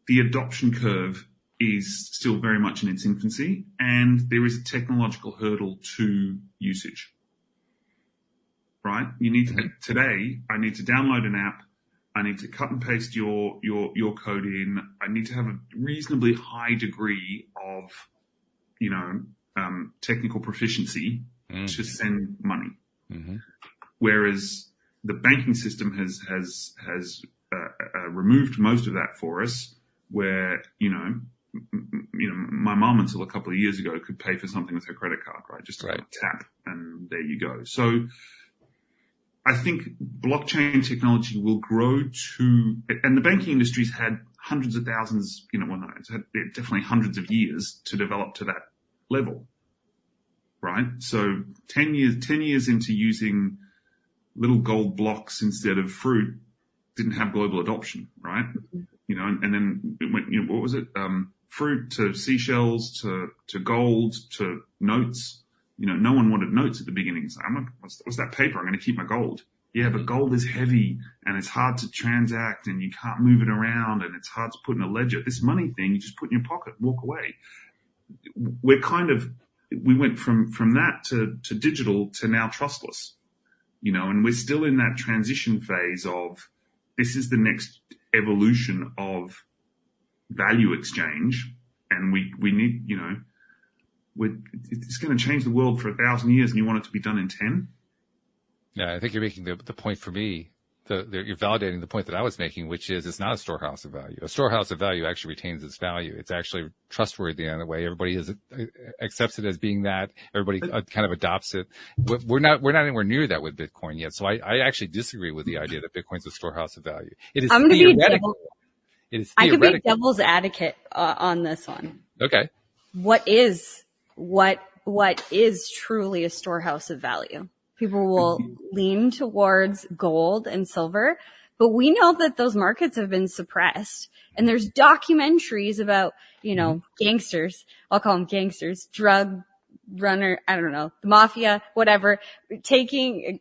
the adoption curve is still very much in its infancy, and there is a technological hurdle to usage. Right? You need to, today, I need to download an app. I need to cut and paste your code in. I need to have a reasonably high degree of, technical proficiency to send money. Mm-hmm. Whereas the banking system has removed most of that for us, where, my mom until a couple of years ago could pay for something with her credit card, right? Just to tap, and there you go. So I think blockchain technology will grow and the banking industry's had hundreds of thousands, it's had definitely hundreds of years to develop to that level, right? So 10 years into using little gold blocks instead of fruit didn't have global adoption, right? And then it went, what was it? Fruit to seashells to gold to notes. No one wanted notes at the beginning. So what's that paper? I'm going to keep my gold. Yeah, but gold is heavy and it's hard to transact and you can't move it around and it's hard to put in a ledger. This money thing, you just put in your pocket and walk away. We went from that to digital to now trustless, and we're still in that transition phase of this is the next evolution of value exchange. And we need, it's going to change the world for 1,000 years and you want it to be done in 10? Yeah, I think you're making the point for me. You're validating the point that I was making, which is it's not a storehouse of value. A storehouse of value actually retains its value. It's actually trustworthy in a way. Everybody accepts it as being that. Everybody kind of adopts it. We're not anywhere near that with Bitcoin yet. So I actually disagree with the idea that Bitcoin's a storehouse of value. It is theoretical. I could be devil's advocate on this one. Okay. What is truly a storehouse of value? People will lean towards gold and silver, but we know that those markets have been suppressed. And there's documentaries about, gangsters. I'll call them gangsters, drug runner, I don't know, the mafia, whatever, taking,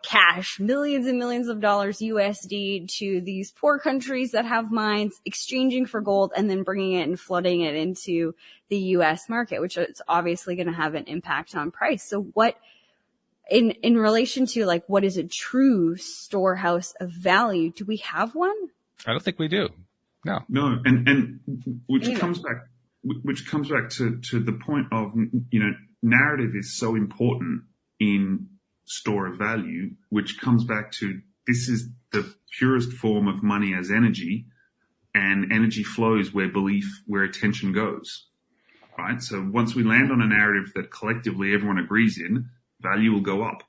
cash, millions and millions of dollars USD to these poor countries that have mines, exchanging for gold, and then bringing it and flooding it into the US market, which is obviously going to have an impact on price. So what, in relation to what is a true storehouse of value, do we have one? I don't think we do. No. And which comes back to the point of, narrative is so important in store of value, which comes back to this is the purest form of money as energy, and energy flows where attention goes, right? So once we land on a narrative that collectively everyone agrees in, value will go up.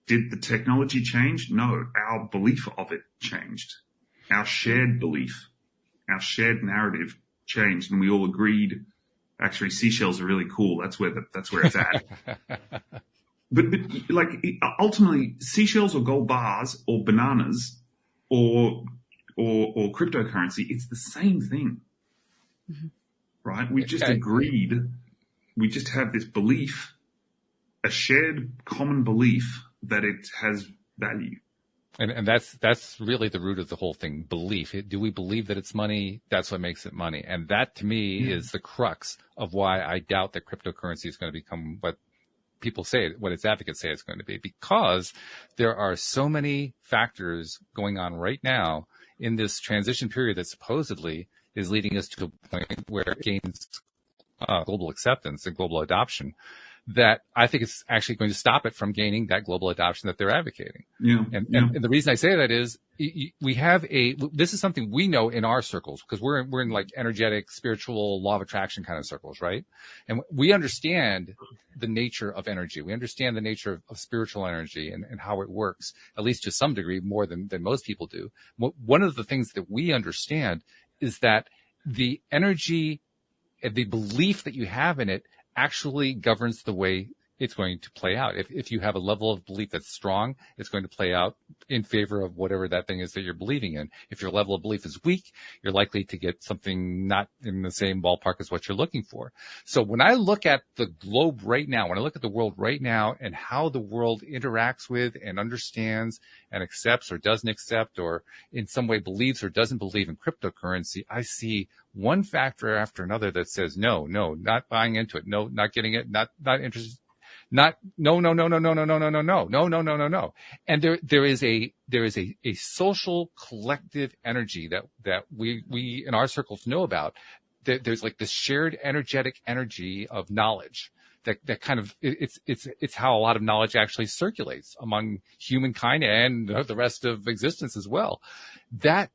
Did the technology change? No, our belief of it changed. Our shared belief, our shared narrative changed, and we all agreed, actually, seashells are really cool. That's where it's at. but ultimately, seashells or gold bars or bananas or cryptocurrency, it's the same thing, right? We just agreed. We just have this belief, a shared common belief that it has value. And that's really the root of the whole thing, belief. Do we believe that it's money? That's what makes it money. And that to me is the crux of why I doubt that cryptocurrency is going to become what people say, what its advocates say it's going to be, because there are so many factors going on right now in this transition period that supposedly is leading us to a point where it gains global acceptance and global adoption, that I think it's actually going to stop it from gaining that global adoption that they're advocating. And the reason I say that is we have this is something we know in our circles, because we're in like energetic, spiritual, law of attraction kind of circles, right? And we understand the nature of energy. We understand the nature of spiritual energy and how it works, at least to some degree, more than most people do. One of the things that we understand is that the energy, the belief that you have in it actually governs the way it's going to play out. If you have a level of belief that's strong, it's going to play out in favor of whatever that thing is that you're believing in. If your level of belief is weak, you're likely to get something not in the same ballpark as what you're looking for. So when I look at the globe right now, when I look at the world right now and how the world interacts with and understands and accepts or doesn't accept or in some way believes or doesn't believe in cryptocurrency, I see one factor after another that says, no, not buying into it. No, not getting it. Not interested. No. And there is a social collective energy that we in our circles know about. There's like this shared energetic energy of knowledge that kind of, it's how a lot of knowledge actually circulates among humankind and the rest of existence as well. That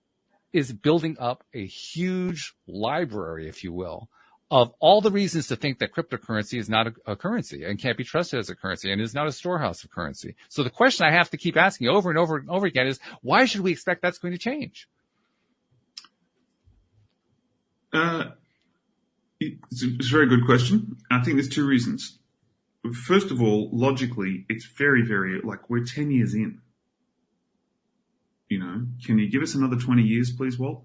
is building up a huge library, if you will, of all the reasons to think that cryptocurrency is not a currency and can't be trusted as a currency and is not a storehouse of currency. So the question I have to keep asking over and over and over again is, why should we expect that's going to change? It's a very good question. I think there's two reasons. First of all, logically, it's very, very, like, we're 10 years in. You know, can you give us another 20 years, please, Walt?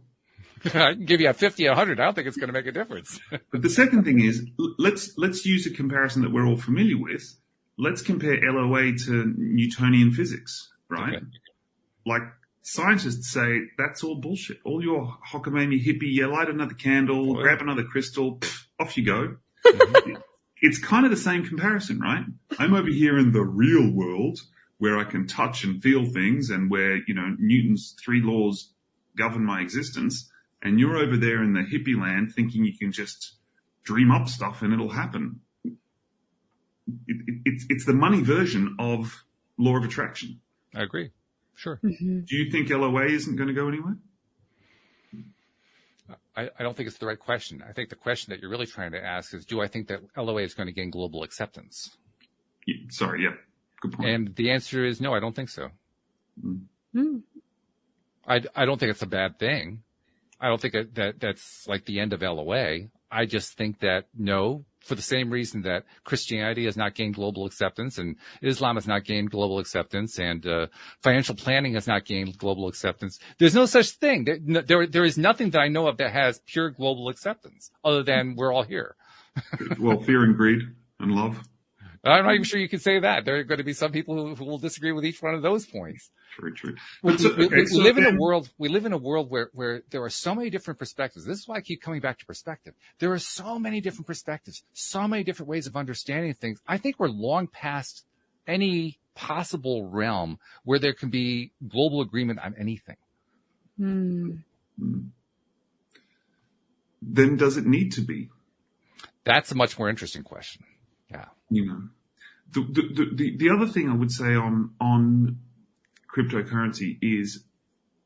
I can give you a 50, 100. I don't think it's going to make a difference. But the second thing is, let's use a comparison that we're all familiar with. Let's compare LOA to Newtonian physics, right? Okay. Like, scientists say that's all bullshit. All your hockamamie hippie, you light another candle, grab another crystal, off you go. It's kind of the same comparison, right? I'm over here in the real world where I can touch and feel things and where, you know, Newton's 3 laws govern my existence. And you're over there in the hippie land thinking you can just dream up stuff and it'll happen. It's the money version of law of attraction. I agree. Sure. Mm-hmm. Do you think LOA isn't going to go anywhere? I don't think it's the right question. I think the question that you're really trying to ask is, do I think that LOA is going to gain global acceptance? Yeah, sorry, yeah. Good point. And the answer is no, I don't think so. Mm. I don't think it's a bad thing. I don't think that's like the end of LOA. I just think that no, for the same reason that Christianity has not gained global acceptance and Islam has not gained global acceptance and financial planning has not gained global acceptance. There's no such thing. There is nothing that I know of that has pure global acceptance other than we're all here. Well, fear and greed and love. I'm not even sure you can say that. There are going to be some people who will disagree with each one of those points. True. We live in a world where there are so many different perspectives. This is why I keep coming back to perspective. There are so many different perspectives, so many different ways of understanding things. I think we're long past any possible realm where there can be global agreement on anything. Then does it need to be? That's a much more interesting question. Yeah. You know, the other thing I would say on cryptocurrency is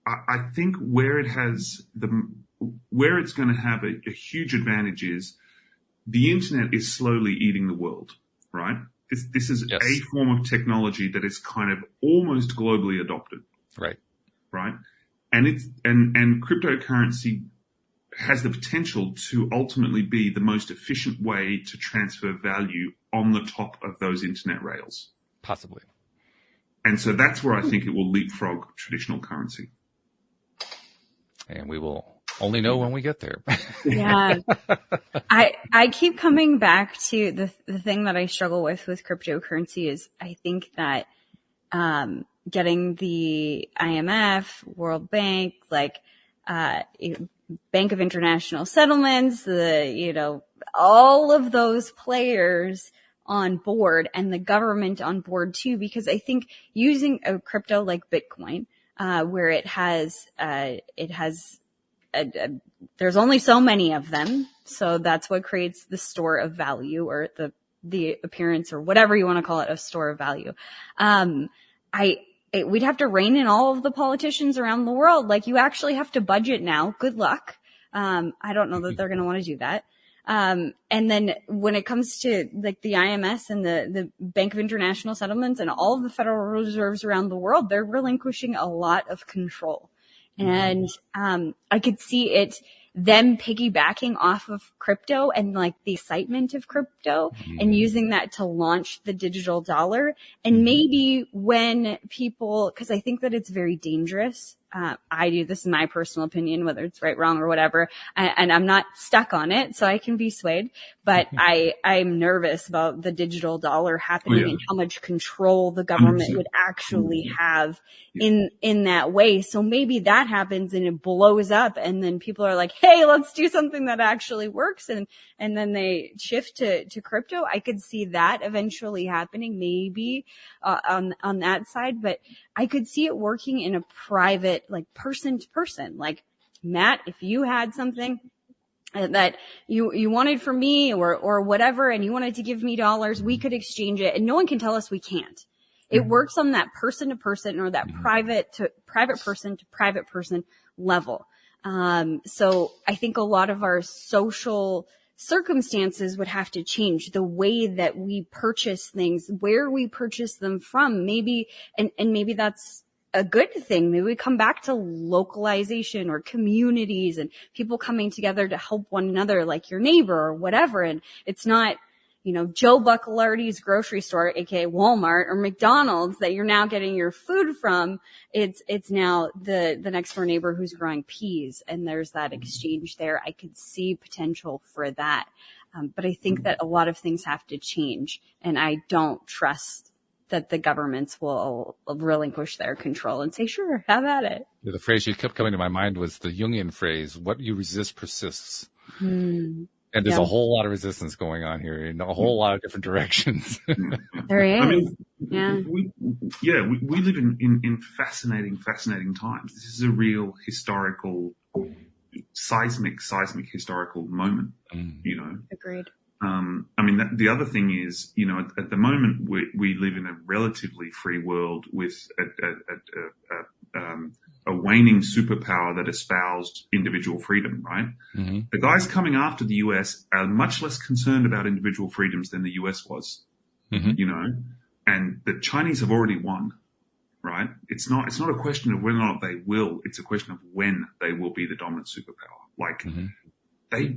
I think where it's going to have a huge advantage is the internet is slowly eating the world, right? This is yes. a form of technology that is kind of almost globally adopted. Right. And cryptocurrency has the potential to ultimately be the most efficient way to transfer value on the top of those internet rails. Possibly. And so that's where I think it will leapfrog traditional currency. And we will only know when we get there. Yeah. I keep coming back to the thing that I struggle with cryptocurrency is I think that getting the IMF, World Bank, Bank of International Settlements, all of those players on board and the government on board too, because I think using a crypto like Bitcoin, where there's only so many of them. So that's what creates the store of value or the appearance or whatever you want to call it, a store of value. We'd have to rein in all of the politicians around the world. Like, you actually have to budget now. Good luck. I don't know that they're going to want to do that. And then when it comes to like the IMS and the Bank of International Settlements and all of the Federal Reserves around the world, they're relinquishing a lot of control. And I could see them piggybacking off of crypto and like the excitement of crypto and using that to launch the digital dollar. And maybe when people, because I think that it's very dangerous. This is my personal opinion, whether it's right, wrong, or whatever. And I'm not stuck on it, so I can be swayed. But I'm nervous about the digital dollar happening and how much control the government would actually have in that way. So maybe that happens and it blows up, and then people are like, hey, let's do something that actually works. And then they shift to crypto. I could see that eventually happening, maybe on that side. But I could see it working in a private, like person to person. Like, Matt, if you had something that you wanted from me or whatever, and you wanted to give me dollars, we could exchange it, and no one can tell us we can't. It works on that person to person or that private person to private person level. So I think a lot of our social circumstances would have to change, the way that we purchase things, where we purchase them from, maybe, and maybe that's a good thing. Maybe we come back to localization or communities and people coming together to help one another, like your neighbor or whatever. And it's not, Joe Buccalardi's grocery store, aka Walmart, or McDonald's that you're now getting your food from. It's now the next door neighbor who's growing peas, and there's that exchange there. I could see potential for that. But I think that a lot of things have to change, and I don't trust that the governments will relinquish their control and say, sure, have at it. Yeah, the phrase you kept coming to my mind was the Jungian phrase, what you resist persists. And there's a whole lot of resistance going on here in a whole lot of different directions. There is. I mean, we live in fascinating times. This is a real historical, seismic historical moment, Agreed. I mean, the other thing is, at the moment we live in a relatively free world with a waning superpower that espoused individual freedom, right? Mm-hmm. The guys coming after the US are much less concerned about individual freedoms than the US was, and the Chinese have already won, right? It's not a question of whether or not they will, it's a question of when they will be the dominant superpower. Like they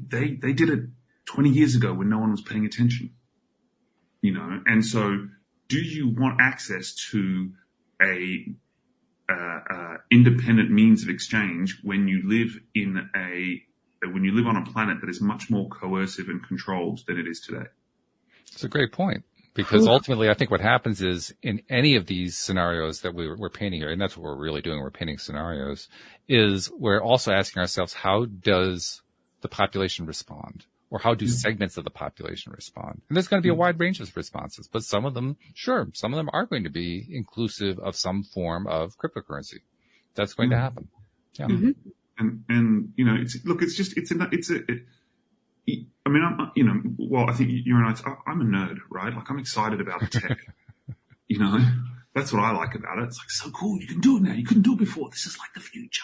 did it 20 years ago when no one was paying attention, and so do you want access to a independent means of exchange when you live on a planet that is much more coercive and controlled than it is today? It's a great point, because ultimately I think what happens is in any of these scenarios that we're painting here, and that's what we're really doing, we're painting scenarios, is we're also asking ourselves, how does the population respond? Or how do segments of the population respond? And there's going to be a wide range of responses, but some of them are going to be inclusive of some form of cryptocurrency. That's going to happen. Yeah. Mm-hmm. And I think you and I'm a nerd, right? Like, I'm excited about tech. That's what I like about it. It's like, so cool. You can do it now. You couldn't do it before. This is like the future.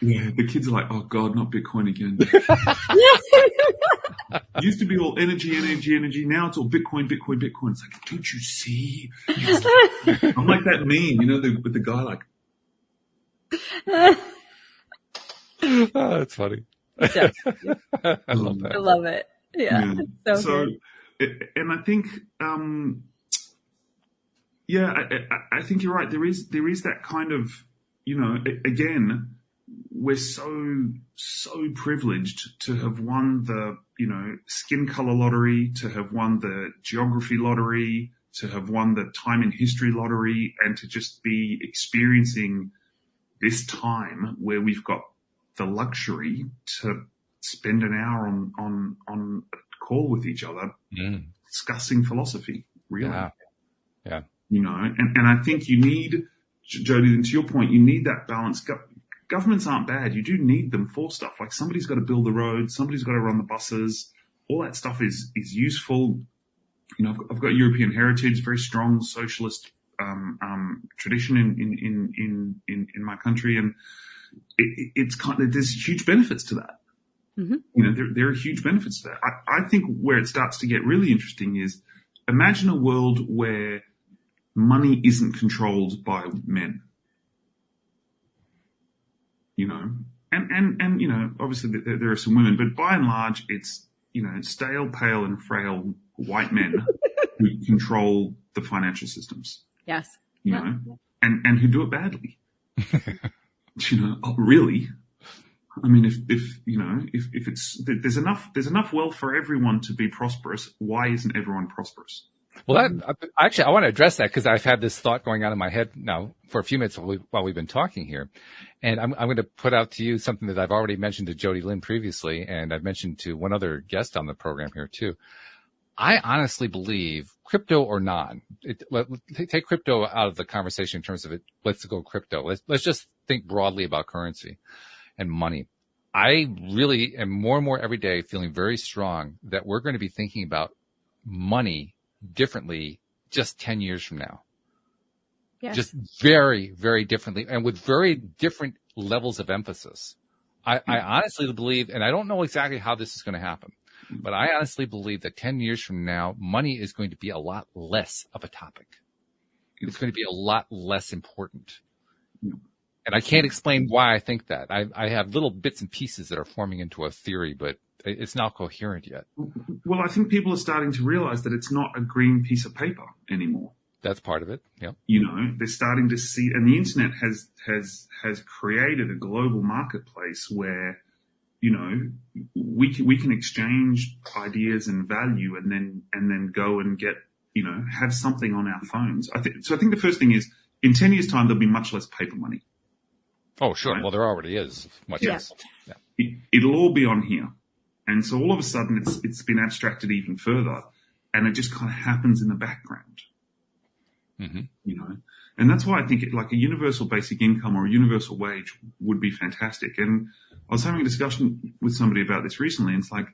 The kids are like, oh God, not Bitcoin again. It used to be all energy. Now it's all Bitcoin. It's like, don't you see? I'm like that meme, with the guy like. Oh, that's funny. I love that. I love it. Yeah. So and I think, I think you're right. There is that kind of, again, we're so privileged to have won the, skin color lottery, to have won the geography lottery, to have won the time in history lottery, and to just be experiencing this time where we've got the luxury to spend an hour on a call with each other discussing philosophy, really. Yeah. And I think you need, Jody, and to your point, you need that balance. Governments aren't bad. You do need them for stuff. Like, somebody's got to build the roads, somebody's got to run the buses. All that stuff is useful. I've got European heritage, very strong socialist tradition in my country, and it's there's huge benefits to that. Mm-hmm. There are huge benefits to that. I think where it starts to get really interesting is, imagine a world where money isn't controlled by men, and obviously there are some women, but by and large it's, stale, pale and frail white men who control the financial systems. Yes. And who do it badly. Really? I mean, if it's, there's enough wealth for everyone to be prosperous, why isn't everyone prosperous? Well, I want to address that, because I've had this thought going on in my head now for a few minutes while we've been talking here. And I'm going to put out to you something that I've already mentioned to Jody Lynn previously, and I've mentioned to one other guest on the program here too. I honestly believe, crypto or non, take crypto out of the conversation in terms of it. Let's go crypto. Let's just think broadly about currency and money. I really am more and more every day feeling very strong that we're going to be thinking about money differently just 10 years from now. Yeah. Just very, very differently and with very different levels of emphasis. I honestly believe, and I don't know exactly how this is going to happen, but I honestly believe that 10 years from now, money is going to be a lot less of a topic. It's going to be a lot less important. And I can't explain why I think that. I have little bits and pieces that are forming into a theory, but it's not coherent yet. Well, I think people are starting to realize that it's not a green piece of paper anymore. That's part of it. Yeah. You know, they're starting to see, and the internet has created a global marketplace where, you know, we can exchange ideas and value and then go and get, you know, have something on our phones. I think the first thing is in 10 years time, there'll be much less paper money. Oh, sure. Right? Well, there already is much less. Yeah. It'll all be on here. And so all of a sudden it's been abstracted even further and it just kind of happens in the background. Mm-hmm. You know, and that's why I think like a universal basic income or a universal wage would be fantastic. And I was having a discussion with somebody about this recently. And it's like,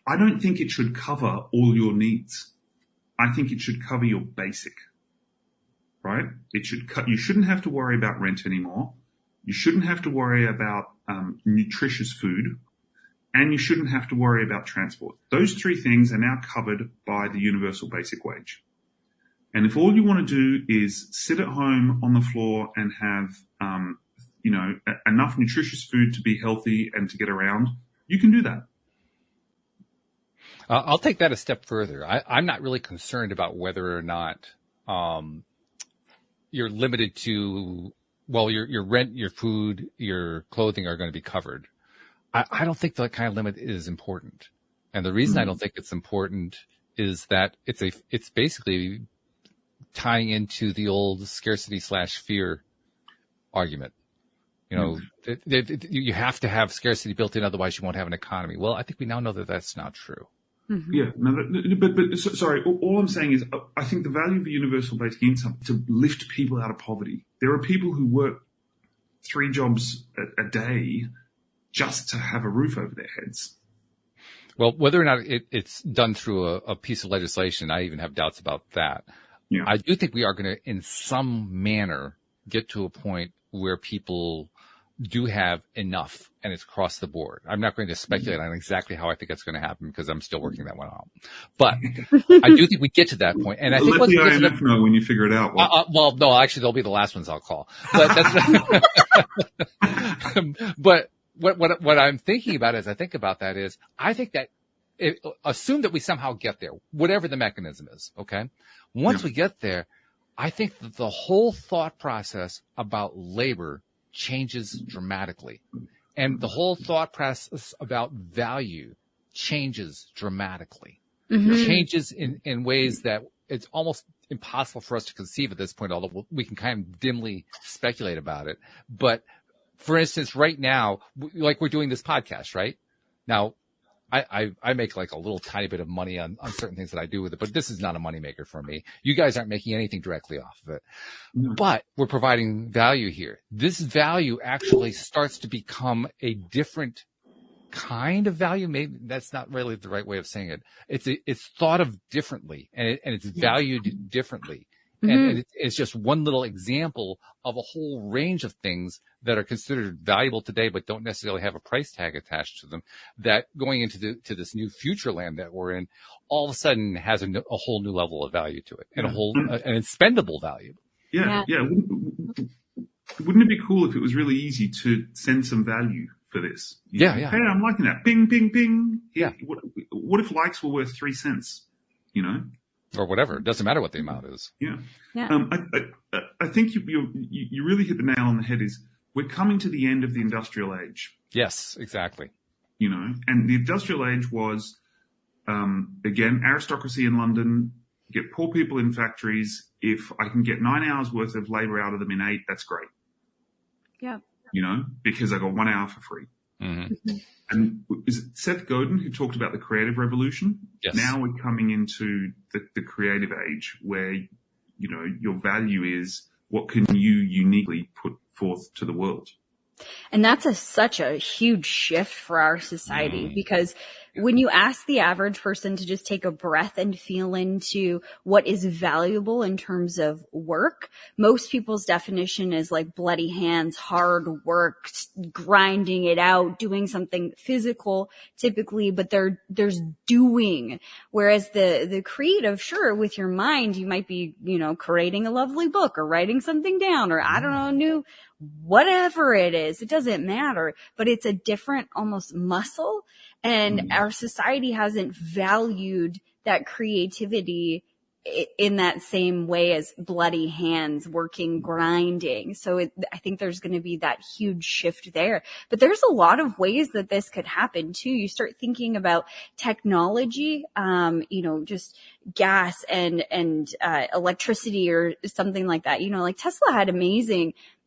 I don't think it should cover all your needs. I think it should cover your basic, right? You shouldn't have to worry about rent anymore. You shouldn't have to worry about nutritious food, and you shouldn't have to worry about transport. Those three things are now covered by the universal basic wage. And if all you want to do is sit at home on the floor and have, you know, enough nutritious food to be healthy and to get around, you can do that. I'll take that a step further. I'm not really concerned about whether or not you're limited to, well, your rent, your food, your clothing are going to be covered. I don't think that kind of limit is important. And the reason I don't think it's important is that it's basically tying into the old scarcity/fear argument. You know, you have to have scarcity built in, otherwise you won't have an economy. Well, I think we now know that that's not true. Mm-hmm. Yeah, no, but sorry. All I'm saying is, I think the value of a universal basic income to lift people out of poverty. There are people who work 3 jobs a day just to have a roof over their heads. Well, whether or not it's done through a piece of legislation, I even have doubts about that. Yeah. I do think we are going to, in some manner, get to a point where people do have enough and it's across the board. I'm not going to speculate on exactly how I think that's going to happen because I'm still working that one out. But I do think we get to that point. And I think let the IMF know when you figure it out. Well, no, actually, they'll be the last ones I'll call. But that's but what I'm thinking about as I think about that is I think that assume that we somehow get there, whatever the mechanism is. Okay. Once we get there, I think that the whole thought process about labor changes dramatically. And the whole thought process about value changes dramatically. Mm-hmm. Changes in ways that it's almost impossible for us to conceive at this point, although we can kind of dimly speculate about it. But for instance, right now, like we're doing this podcast, right? Now, I make like a little tiny bit of money on certain things that I do with it, but this is not a moneymaker for me. You guys aren't making anything directly off of it, but we're providing value here. This value actually starts to become a different kind of value. Maybe that's not really the right way of saying it. It's thought of differently and it's valued differently. Mm-hmm. And it's just one little example of a whole range of things that are considered valuable today, but don't necessarily have a price tag attached to them, that going into this new future land that we're in, all of a sudden has a whole new level of value to it and an expendable value. Yeah. Wouldn't it be cool if it was really easy to send some value for this? Yeah. Hey, I'm liking that. Bing, bing, bing. Yeah. What if likes were worth 3 cents? You know? Or whatever. It doesn't matter what the amount is. Yeah. I think you really hit the nail on the head. Is we're coming to the end of the industrial age. Yes, exactly. You know, and the industrial age was, again, aristocracy in London, get poor people in factories. If I can get 9 hours worth of labor out of them in 8, that's great. Yeah. You know, because I got 1 hour for free. Mm-hmm. And is it Seth Godin who talked about the creative revolution? Yes. Now we're coming into the creative age where, you know, your value is what can you uniquely put forth to the world. And that's such a huge shift for our society, because when you ask the average person to just take a breath and feel into what is valuable in terms of work, most people's definition is like bloody hands, hard work, grinding it out, doing something physical typically, but there's doing. Whereas the creative, sure, with your mind, you might be, you know, creating a lovely book or writing something down, or I don't know, new whatever it is, it doesn't matter, but it's a different almost muscle. And our society hasn't valued that creativity in that same way as bloody hands, working, grinding. So I think there's going to be that huge shift there. But there's a lot of ways that this could happen too. You start thinking about technology, you know, just gas and electricity or something like that. You know, like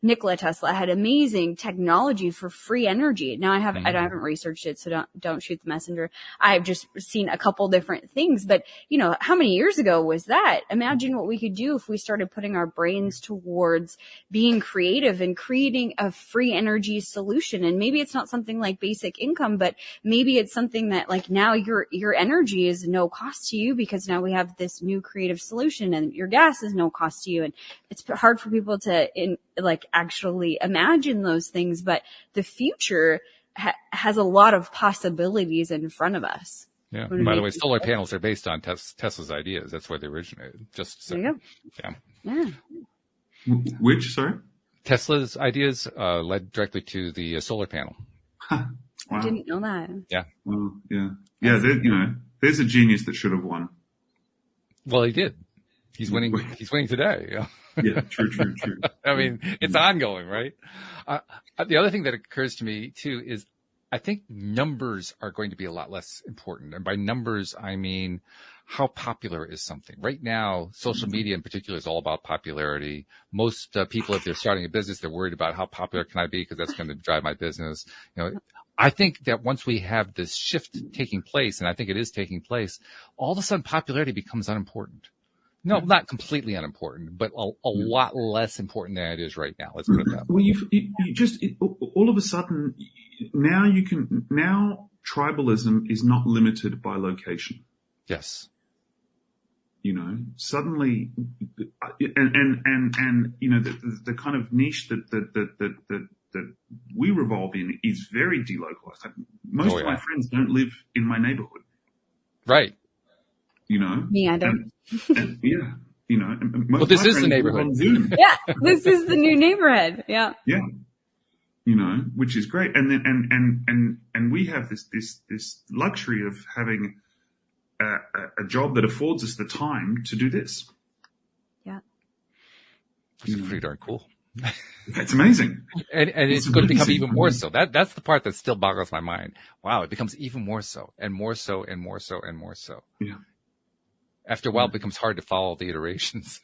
Nikola Tesla had amazing technology for free energy. Now I haven't researched it, so don't shoot the messenger. I've just seen a couple different things, but you know, how many years ago was that? Imagine what we could do if we started putting our brains towards being creative and creating a free energy solution. And maybe it's not something like basic income, but maybe it's something that like now your energy is no cost to you because now we have this new creative solution, and your gas is no cost to you. And it's hard for people to actually imagine those things, but the future has a lot of possibilities in front of us. Yeah. By the way, solar panels are based on Tesla's ideas. That's where they originated. Just so. There you go. Yeah. Which, sorry? Tesla's ideas led directly to the solar panel. Wow. I didn't know that. Yeah. Well, yeah. Yeah, there's a genius that should have won. Well, he did. He's winning. He's winning today. Yeah. Yeah, true. I mean, it's ongoing, right? The other thing that occurs to me too is I think numbers are going to be a lot less important. And by numbers, I mean, how popular is something? Right now, social media in particular is all about popularity. Most people, if they're starting a business, they're worried about how popular can I be because that's going to drive my business. You know, I think that once we have this shift taking place, and I think it is taking place, all of a sudden popularity becomes unimportant. No, not completely unimportant, but a lot less important than it is right now. Let's put it that way. Well, you just all of a sudden now tribalism is not limited by location. Yes. You know, suddenly, and you know, the kind of niche that we revolve in is very delocalized. Like most of my friends don't live in my neighborhood. Right. You know, me either. And, yeah, you know. Well, this is the neighborhood. Yeah, this is the new neighborhood. Yeah. Yeah. You know, which is great, and then and we have this luxury of having a job that affords us the time to do this. Yeah. Which is pretty darn cool. It's amazing. And it's going to become even more so. That's the part that still boggles my mind. Wow, it becomes even more so and more so and more so and more so. Yeah. After a while, it becomes hard to follow the iterations.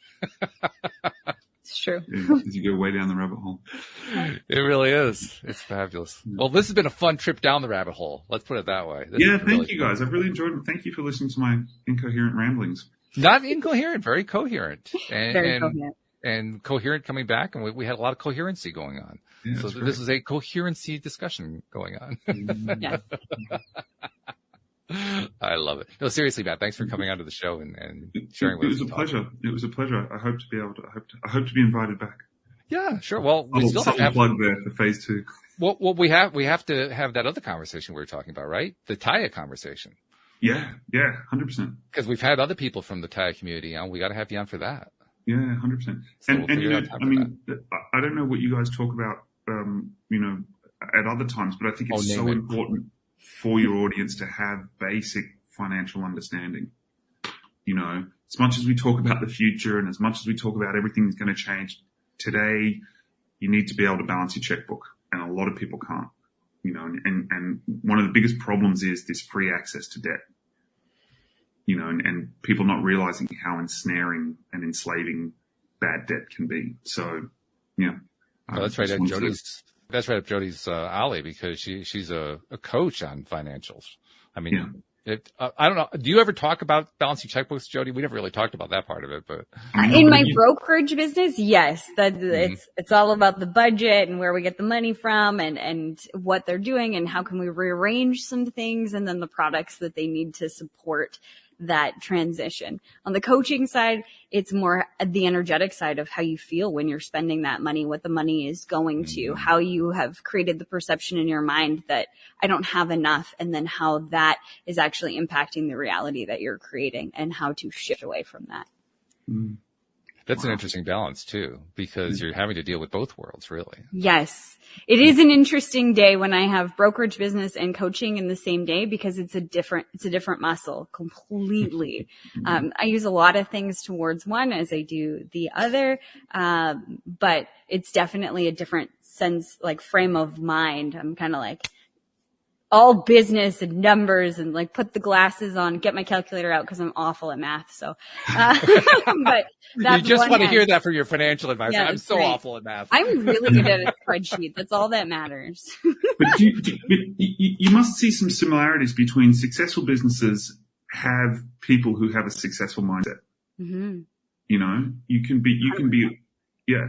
It's true. Yeah, as you go way down the rabbit hole. It really is. It's fabulous. Well, this has been a fun trip down the rabbit hole. Let's put it that way. Thank you guys. I've really enjoyed it. Thank you for listening to my incoherent ramblings. Not incoherent, very coherent. Very coherent. And coherent coming back, and we had a lot of coherency going on. Yeah, so this is a coherency discussion going on. Yeah. I love it. No, seriously, Matt, thanks for coming onto the show and sharing with us. It was a pleasure. It was a pleasure. I hope to be able to. I hope to be invited back. Yeah, sure. Well, we still have to have plug there for phase 2. Well, we have to have that other conversation we were talking about, right? The Taya conversation. Yeah, 100%. Because we've had other people from the Taya community on. We got to have you on for that. Yeah, 100%. So and you know, I mean, I don't know what you guys talk about, you know, at other times, but I think it's so important for your audience to have basic financial understanding. You know, as much as we talk about the future and as much as we talk about everything that's going to change today, you need to be able to balance your checkbook, and a lot of people can't. You know, and one of the biggest problems is this free access to debt. You know, and people not realizing how ensnaring and enslaving bad debt can be. So, yeah. Well, that's right. That's right up Jody's alley because she's a coach on financials. I mean, I don't know. Do you ever talk about balancing checkbooks, Jody? We never really talked about that part of it, but in my brokerage business, yes, it's all about the budget and where we get the money from and what they're doing and how can we rearrange some things and then the products that they need to support that transition. On the coaching side, it's more the energetic side of how you feel when you're spending that money, what the money is going to, how you have created the perception in your mind that I don't have enough, and then how that is actually impacting the reality that you're creating and how to shift away from that. That's an interesting balance too, because you're having to deal with both worlds, really. Yes. It is an interesting day when I have brokerage business and coaching in the same day because it's a different muscle completely. I use a lot of things towards one as I do the other. But it's definitely a different sense, like frame of mind. I'm kind of like all business and numbers and like put the glasses on, get my calculator out because I'm awful at math. So, but you just want to hear that from your financial advisor. Yeah, I'm so great. awful at math. I'm really good at a spreadsheet. That's all that matters. But you must see some similarities between successful businesses have people who have a successful mindset. Mm-hmm. You know, you can be, yeah.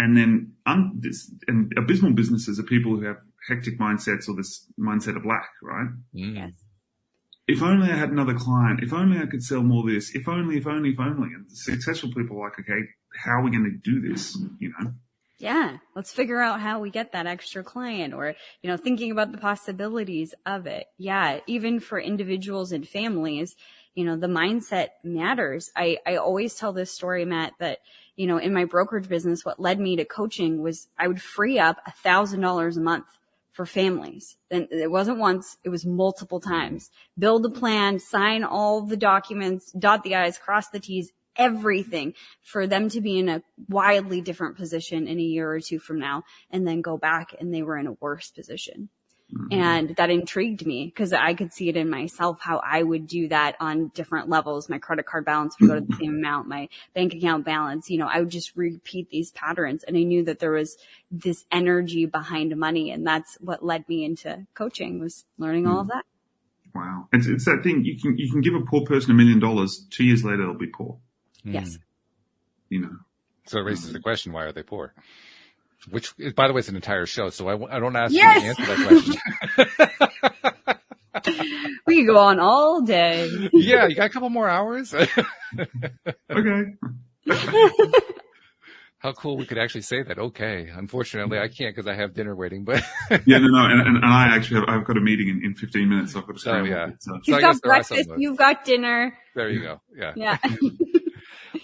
And then, and abysmal businesses are people who have hectic mindsets or this mindset of lack, right? Yes. If only I had another client. If only I could sell more of this. If only. And successful people are like, okay, how are we going to do this? You know? Yeah. Let's figure out how we get that extra client or, you know, thinking about the possibilities of it. Yeah. Even for individuals and families, you know, the mindset matters. I always tell this story, Matt, that, you know, in my brokerage business, what led me to coaching was I would free up $1,000 a month for families. And it wasn't once, it was multiple times. Build a plan, sign all the documents, dot the I's, cross the T's, everything for them to be in a wildly different position in a year or two from now and then go back and they were in a worse position. And that intrigued me because I could see it in myself how I would do that on different levels. My credit card balance would go to the same amount, my bank account balance, you know, I would just repeat these patterns. And I knew that there was this energy behind money. And that's what led me into coaching was learning all of that. Wow. It's that thing. You can give a poor person $1 million. 2 years later, they'll be poor. Yes. You know. So it raises the question, why are they poor? Which, by the way, is an entire show, so I don't ask Yes! you to answer that question. We could go on all day. Yeah, you got a couple more hours? Okay. How cool we could actually say that. Okay. Unfortunately, I can't because I have dinner waiting, but. Yeah, no. And I actually I've got a meeting in 15 minutes, so I've got to scramble. Oh, yeah. So You've got breakfast, you've got dinner. There you go. Yeah. Yeah.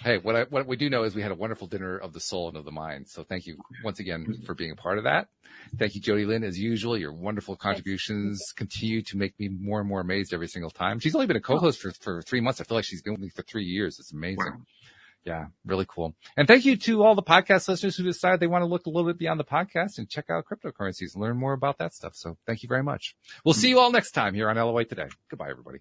Hey, what we do know is we had a wonderful dinner of the soul and of the mind. So thank you once again for being a part of that. Thank you, Jody Lynn, as usual. Your wonderful contributions continue to make me more and more amazed every single time. She's only been a co-host for 3 months. I feel like she's been with me for 3 years. It's amazing. Wow. Yeah, really cool. And thank you to all the podcast listeners who decide they want to look a little bit beyond the podcast and check out cryptocurrencies and learn more about that stuff. So thank you very much. We'll see you all next time here on LOA Today. Goodbye, everybody.